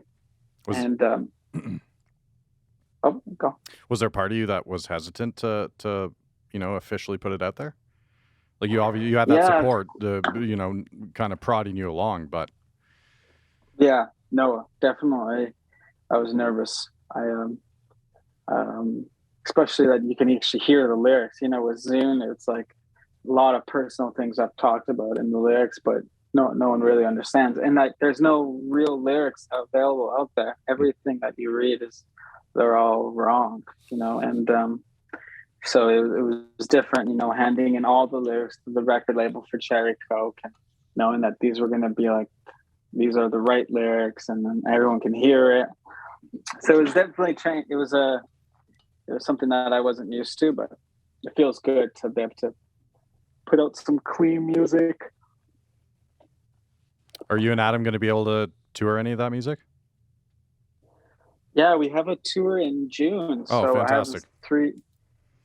Oh, go. Was there a part of you that was hesitant to officially put it out there? Like you had that support, kind of prodding you along, but yeah, no, definitely, I was nervous. Especially that you can actually hear the lyrics. You know, with Zoon, it's like a lot of personal things I've talked about in the lyrics, but no one really understands. And like, there's no real lyrics available out there. Everything that you read they're all wrong, you know. And so it was different, you know, handing in all the lyrics to the record label for Cherry Coke and knowing that these were going to be like, these are the right lyrics, and then everyone can hear it. So it was definitely changed. It was something that I wasn't used to, but it feels good to be able to put out some clean music. Are you and Adam going to be able to tour any of that music? Yeah, we have a tour in June. Oh, so fantastic.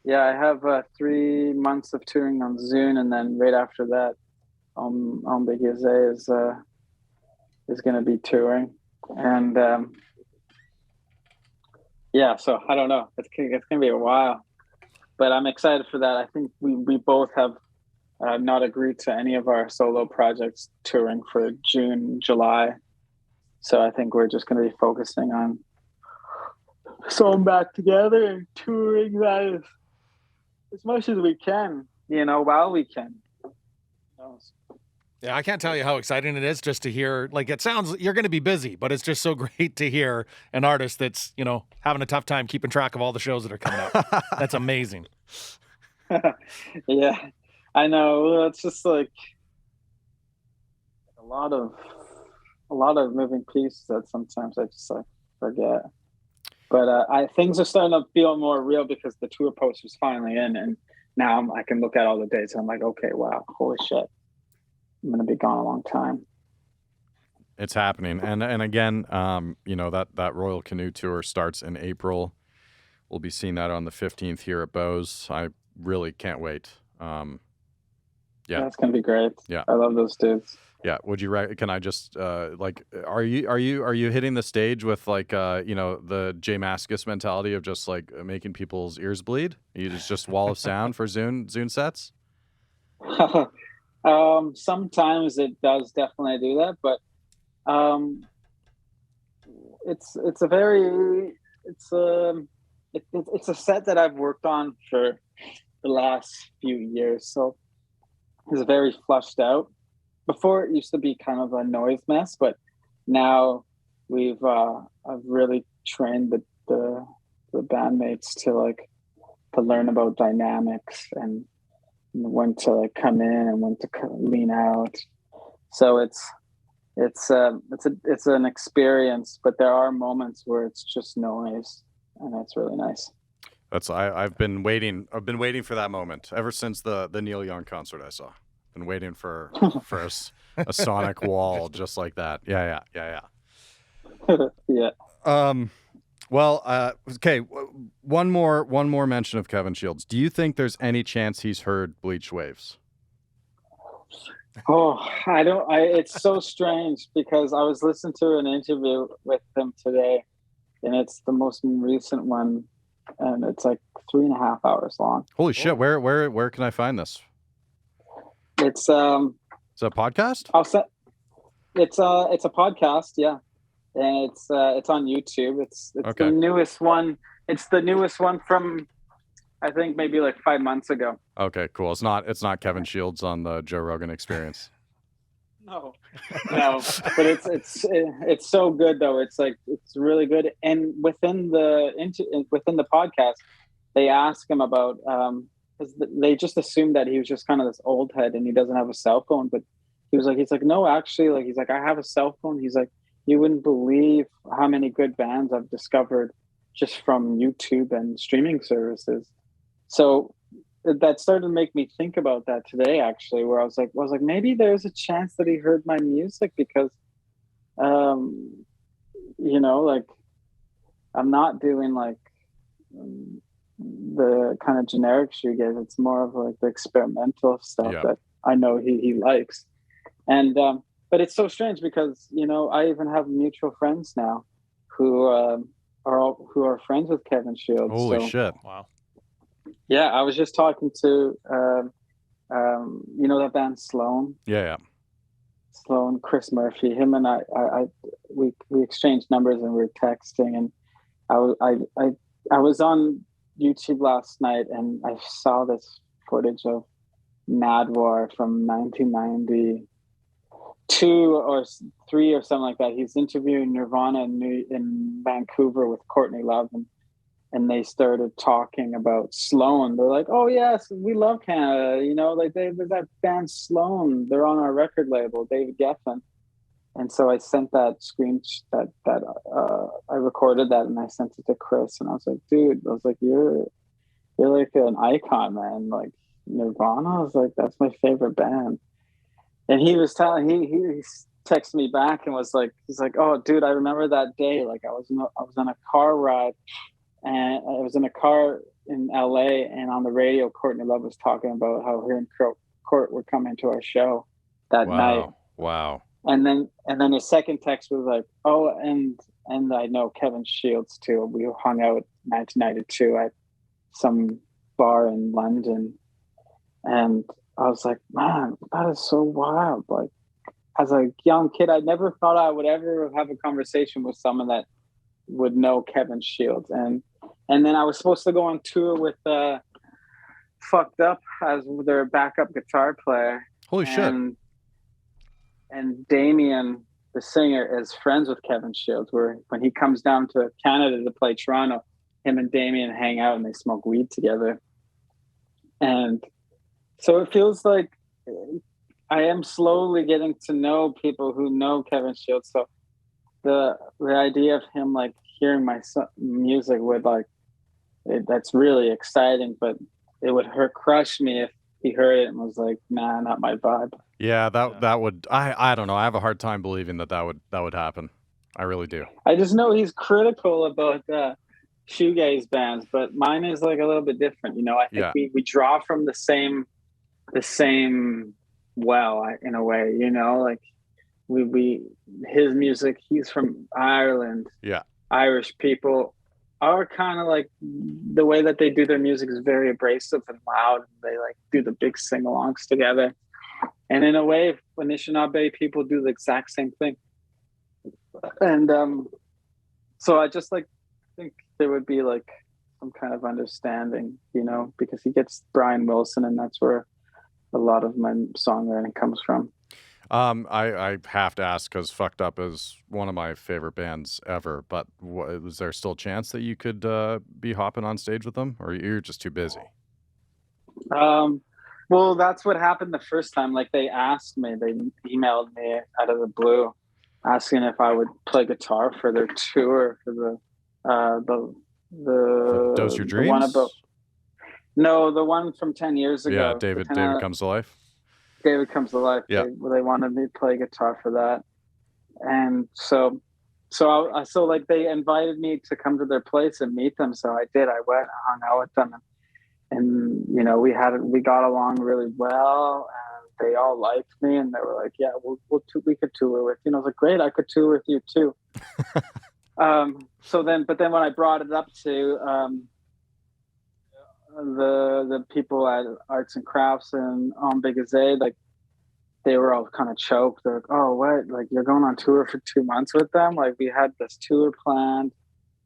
I have 3 months of touring on Zoon, and then right after that, OMBIIGIZI is going to be touring. And so I don't know. It's going to be a while, but I'm excited for that. I think we both have not agreed to any of our solo projects touring for June, July. So I think we're just going to be focusing on Sewn Back Together and touring that as much as we can, you know, while we can. Yeah, I can't tell you how exciting it is just to hear, like, it sounds, you're going to be busy, but it's just so great to hear an artist that's, you know, having a tough time keeping track of all the shows that are coming up. That's amazing. Yeah, I know. It's just like a lot of moving pieces that sometimes I just like forget. But things are starting to feel more real because the tour poster's finally in, and now I can look at all the dates and I'm like, okay, wow, holy shit, I'm gonna be gone a long time. It's happening, and again, that Royal Canoe tour starts in April. We'll be seeing that on the 15th here at Bose. I really can't wait. That's gonna be great. Yeah, I love those dudes. Yeah. Would you can I just are you hitting the stage with like the J Mascis mentality of just like making people's ears bleed? You just wall of sound for Zoon sets? Sometimes it does definitely do that, but it's a set that I've worked on for the last few years, so it's very flushed out. Before it used to be kind of a noise mess, but now I've really trained the bandmates to learn about dynamics and when to like come in and when to lean out. So it's an experience, but there are moments where it's just noise, and it's really nice. I've been waiting for that moment ever since the Neil Young concert I saw. Been waiting for a sonic wall just like that. Yeah. Yeah. Well, okay. One more mention of Kevin Shields. Do you think there's any chance he's heard Bleached Wavves? Oh, I don't. It's so strange because I was listening to an interview with him today, and it's the most recent one, and it's like 3.5 hours long. Holy shit! Where can I find this? It's a podcast. It's a podcast, yeah, and it's on YouTube. It's okay. The newest one. It's the newest one from, I think, maybe like 5 months ago. Okay, cool. It's not Kevin Shields on the Joe Rogan Experience. No, but it's so good though. It's really good, and within the podcast, they ask him about because they just assumed that he was just kind of this old head and he doesn't have a cell phone, but he's like, no, actually, like, he's like, I have a cell phone. He's like, you wouldn't believe how many good bands I've discovered just from YouTube and streaming services. So that started to make me think about that today, actually, where I was like, maybe there's a chance that he heard my music because, you know, like I'm not doing like the kind of generic shoegaze. It's more of like the experimental stuff that I know he likes. And, but it's so strange because, you know, I even have mutual friends now who are friends with Kevin Shields. Holy shit. Wow. Yeah, I was just talking to, you know, that band Sloan? Yeah. Sloan, Chris Murphy, him and we exchanged numbers and we were texting. And I was on YouTube last night and I saw this footage of Mad War from 1992 or 3 or something like that. He's interviewing Nirvana in Vancouver with Courtney Love, and they started talking about Sloan. They're like, "Oh yes, we love Canada. You know, like there's that band Sloan. They're on our record label, David Geffen." And so I sent that I recorded that and I sent it to Chris, and I was like, "Dude, I was like, you're like an icon, man. Like Nirvana." I was like, "That's my favorite band." And he was telling he texted me back and was like, he's like, "Oh, dude, I remember that day. Like I was on a car ride, and I was in a car in LA, and on the radio, Courtney Love was talking about how her and Court were coming to our show that night." Wow. And then the second text was like, "Oh, and I know Kevin Shields too. We hung out in 1992 at some bar in London." And I was like, "Man, that is so wild." Like, as a young kid, I never thought I would ever have a conversation with someone that would know Kevin Shields. And then I was supposed to go on tour with Fucked Up as their backup guitar player. Holy shit. And Damien, the singer, is friends with Kevin Shields, where when he comes down to Canada to play Toronto, him and Damien hang out and they smoke weed together. And so it feels like I am slowly getting to know people who know Kevin Shields. So the idea of him like hearing my music would that's really exciting, but it would crush me if he heard it and was like, "Nah, not my vibe." Yeah, that would, I don't know. I have a hard time believing that would happen. I really do. I just know he's critical about shoegaze bands, but mine is like a little bit different. You know, I think we draw from the same well, in a way, you know, like his music, he's from Ireland. Yeah. Irish people are kind of like, the way that they do their music is very abrasive and loud. They like do the big sing-alongs together. And in a way, Anishinaabe people do the exact same thing. And so I just like think there would be like some kind of understanding, you know, because he gets Brian Wilson, and that's where a lot of my songwriting comes from. I have to ask because Fucked Up is one of my favorite bands ever, but was there still a chance that you could be hopping on stage with them, or you're just too busy? Well, that's what happened the first time. Like they asked me, they emailed me out of the blue asking if I would play guitar for their tour for the Dose Your Dreams? The one about, no, the one from 10 years ago. Yeah, David Comes to Life. David Comes to Life. Yeah. They wanted me to play guitar for that. And so like they invited me to come to their place and meet them. So I did. I went and hung out with them, and you know, we got along really well, and they all liked me, and they were like, "Yeah, we could tour with you." And I was like, "Great, I could tour with you too." But then when I brought it up to the people at Arts and Crafts and OMBIIGIZI, like they were all kind of choked. They're like, "Oh, what? Like you're going on tour for 2 months with them?" Like we had this tour planned,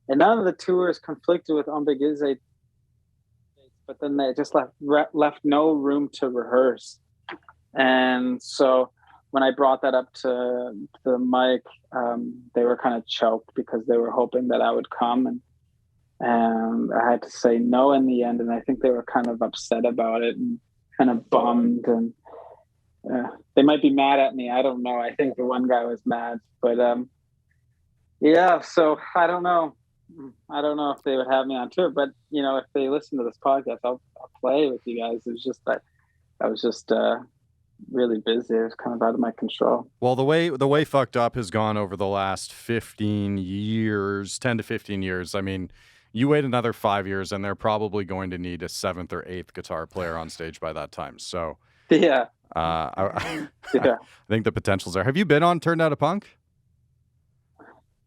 and none of the tours conflicted with OMBIIGIZI. But then they just left no room to rehearse. And so when I brought that up to Mike, they were kind of choked because they were hoping that I would come, and I had to say no in the end. And I think they were kind of upset about it and kind of bummed, and they might be mad at me. I don't know. I think the one guy was mad, but Yeah, so I don't know. I don't know if they would have me on tour, but if they listen to this podcast, I'll play with you guys. It was just that I was just really busy. It was kind of out of my control. Well, the way Fucked Up has gone over the last 15 years, 10 to 15 years. I mean, you wait another 5 years, and they're probably going to need a 7th or 8th guitar player on stage by that time. So, yeah, I think the potential's there. Have you been on Turned Out a Punk?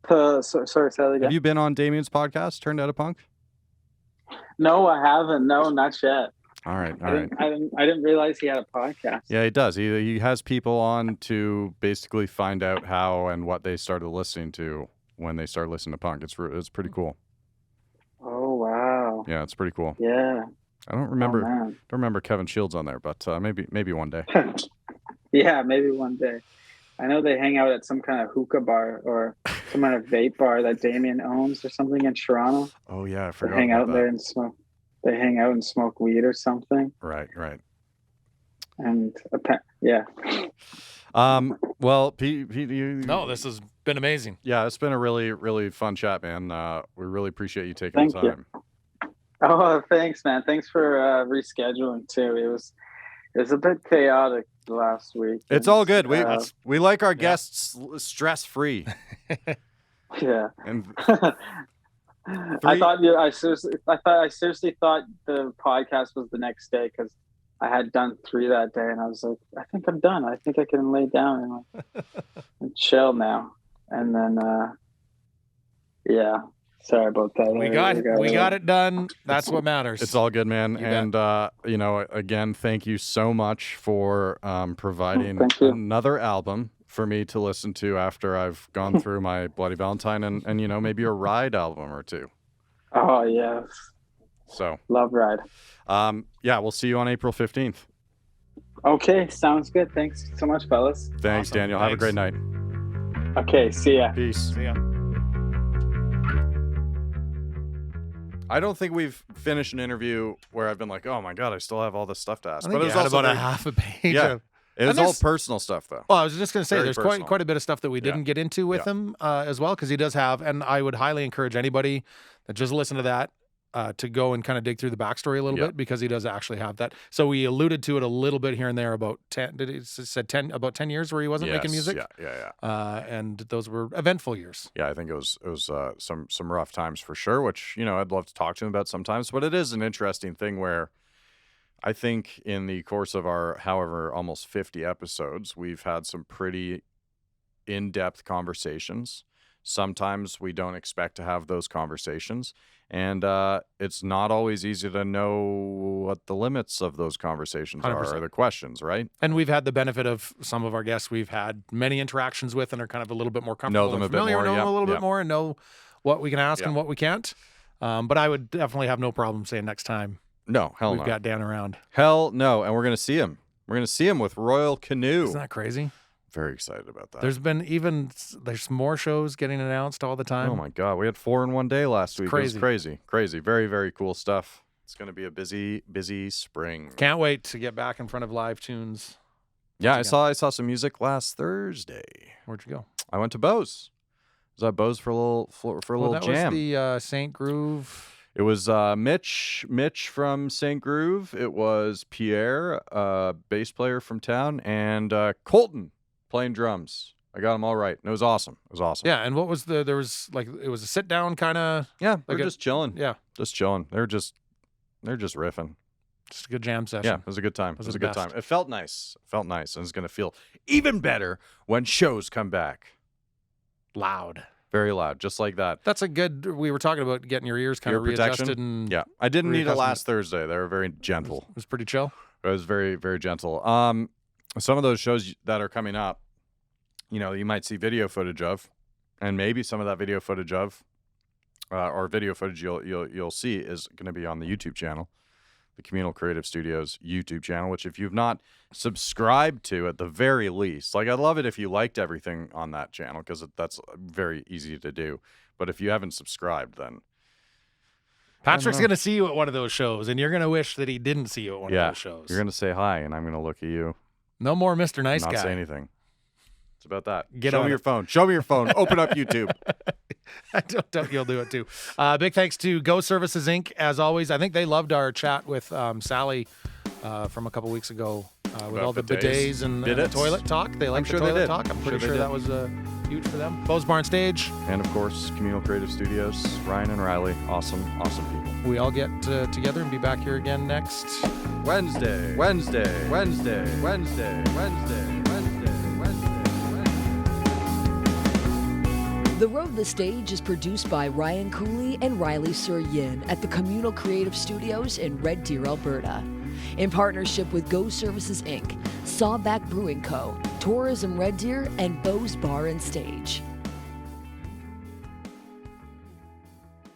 Sorry, say that again. Have you been on Damien's podcast, Turned Out a Punk? No, I haven't. No, not yet. All right. I didn't realize he had a podcast. Yeah, he does. He has people on to basically find out how and what they started listening to when they started listening to punk. It's pretty cool. Oh wow. Yeah, it's pretty cool. Yeah. I don't remember Kevin Shields on there, but maybe one day. Yeah, maybe one day. I know they hang out at some kind of hookah bar or some kind of vape bar that Damien owns or something in Toronto. Oh yeah, I forgot. They hang out there and smoke. They hang out and smoke weed or something. Right. And yeah. Well, Pete, no, this has been amazing. Yeah, it's been a really, really fun chat, man. We really appreciate you taking the time. Oh, thanks, man. Thanks for rescheduling too. It was a bit chaotic last week. It's all good. We like our guests stress free. Yeah. And I seriously thought the podcast was the next day because I had done 3 that day, and I was like, I think I'm done. I think I can lay down and chill now. And then, yeah. Sorry about that. We got it done. That's what matters. It's all good, man. And again, thank you so much for providing another album for me to listen to after I've gone through my Bloody Valentine and maybe a Ride album or 2. Oh yes. So love Ride. Yeah, we'll see you on April 15th. Okay, sounds good. Thanks so much, fellas. Thanks, awesome. Daniel. Have a great night. Okay, see ya. Peace. See ya. I don't think we've finished an interview where I've been like, oh my God, I still have all this stuff to ask. But it was also about a half a page. Yeah. It was all personal stuff, though. Well, I was just going to say, there's personal. quite a bit of stuff that we didn't get into with him as well, because he does have, and I would highly encourage anybody that just listen to that to go and kind of dig through the backstory a little bit, because he does actually have that. So we alluded to it a little bit here and there about 10 years where he wasn't making music. Yeah. And those were eventful years. Yeah, I think it was some rough times for sure, which, I'd love to talk to him about sometimes, but it is an interesting thing where I think in the course of our, however, almost 50 episodes, we've had some pretty in-depth conversations. Sometimes we don't expect to have those conversations, and it's not always easy to know what the limits of those conversations 100%. are, or the questions, right? And we've had the benefit of some of our guests we've had many interactions with and are kind of a little bit more comfortable, know them a bit more, and know what we can ask and what we can't. But I would definitely have no problem saying next time. No, hell no. We've got Dan around. Hell no, and we're going to see him. We're going to see him with Royal Canoe. Isn't that crazy? Very excited about that. There's more shows getting announced all the time. Oh my God, we had 4 in one day last week. Crazy. It was crazy. Very, very cool stuff. It's going to be a busy spring. Can't wait to get back in front of live tunes. Yeah, I saw some music last Thursday. Where'd you go? I went to Bose. I was at Bose for a little jam. That was the St. Groove. It was Mitch from St. Groove. It was Pierre, bass player from town, and Colton playing drums. I got them all right. And it was awesome. Yeah, and what was it was a sit down kind of. Yeah, they're just chilling. Yeah, just chilling. They're just riffing. Just a good jam session. Yeah, it was a good time. It was a good time. It felt nice. And it's going to feel even better when shows come back. Loud. Very loud, just like that. That's a good. We were talking about getting your ears kind of readjusted. And yeah, I didn't need it last Thursday. They were very gentle. It was pretty chill. It was very, very gentle. Some of those shows that are coming up, you might see video footage of, and maybe some of that video footage of, or video footage you'll see is going to be on the YouTube channel, the Communal Creative Studios YouTube channel, which if you've not subscribed to at the very least, like I'd love it if you liked everything on that channel because that's very easy to do. But if you haven't subscribed, then Patrick's going to see you at one of those shows, and you're going to wish that he didn't see you at one of those shows. You're going to say hi, and I'm going to look at you. No more Mr. Nice Guy. Not say anything. It's about that. Get Show on me it. your phone. Show me your phone. Open up YouTube. I don't doubt you'll do it too. Big thanks to Go Services Inc. As always, I think they loved our chat with Sally from a couple weeks ago with all the bidets and the toilet talk. They liked the toilet talk. I'm pretty sure that was huge for them. Bose Barn Stage. And of course, Communal Creative Studios, Ryan and Riley. Awesome people. We all get together and be back here again next Wednesday. The Road the Stage is produced by Ryan Cooley and Riley Sur-Yin at the Communal Creative Studios in Red Deer, Alberta. In partnership with Go Services Inc., Sewn Back Brewing Co., Tourism Red Deer, and Bose Bar and Stage.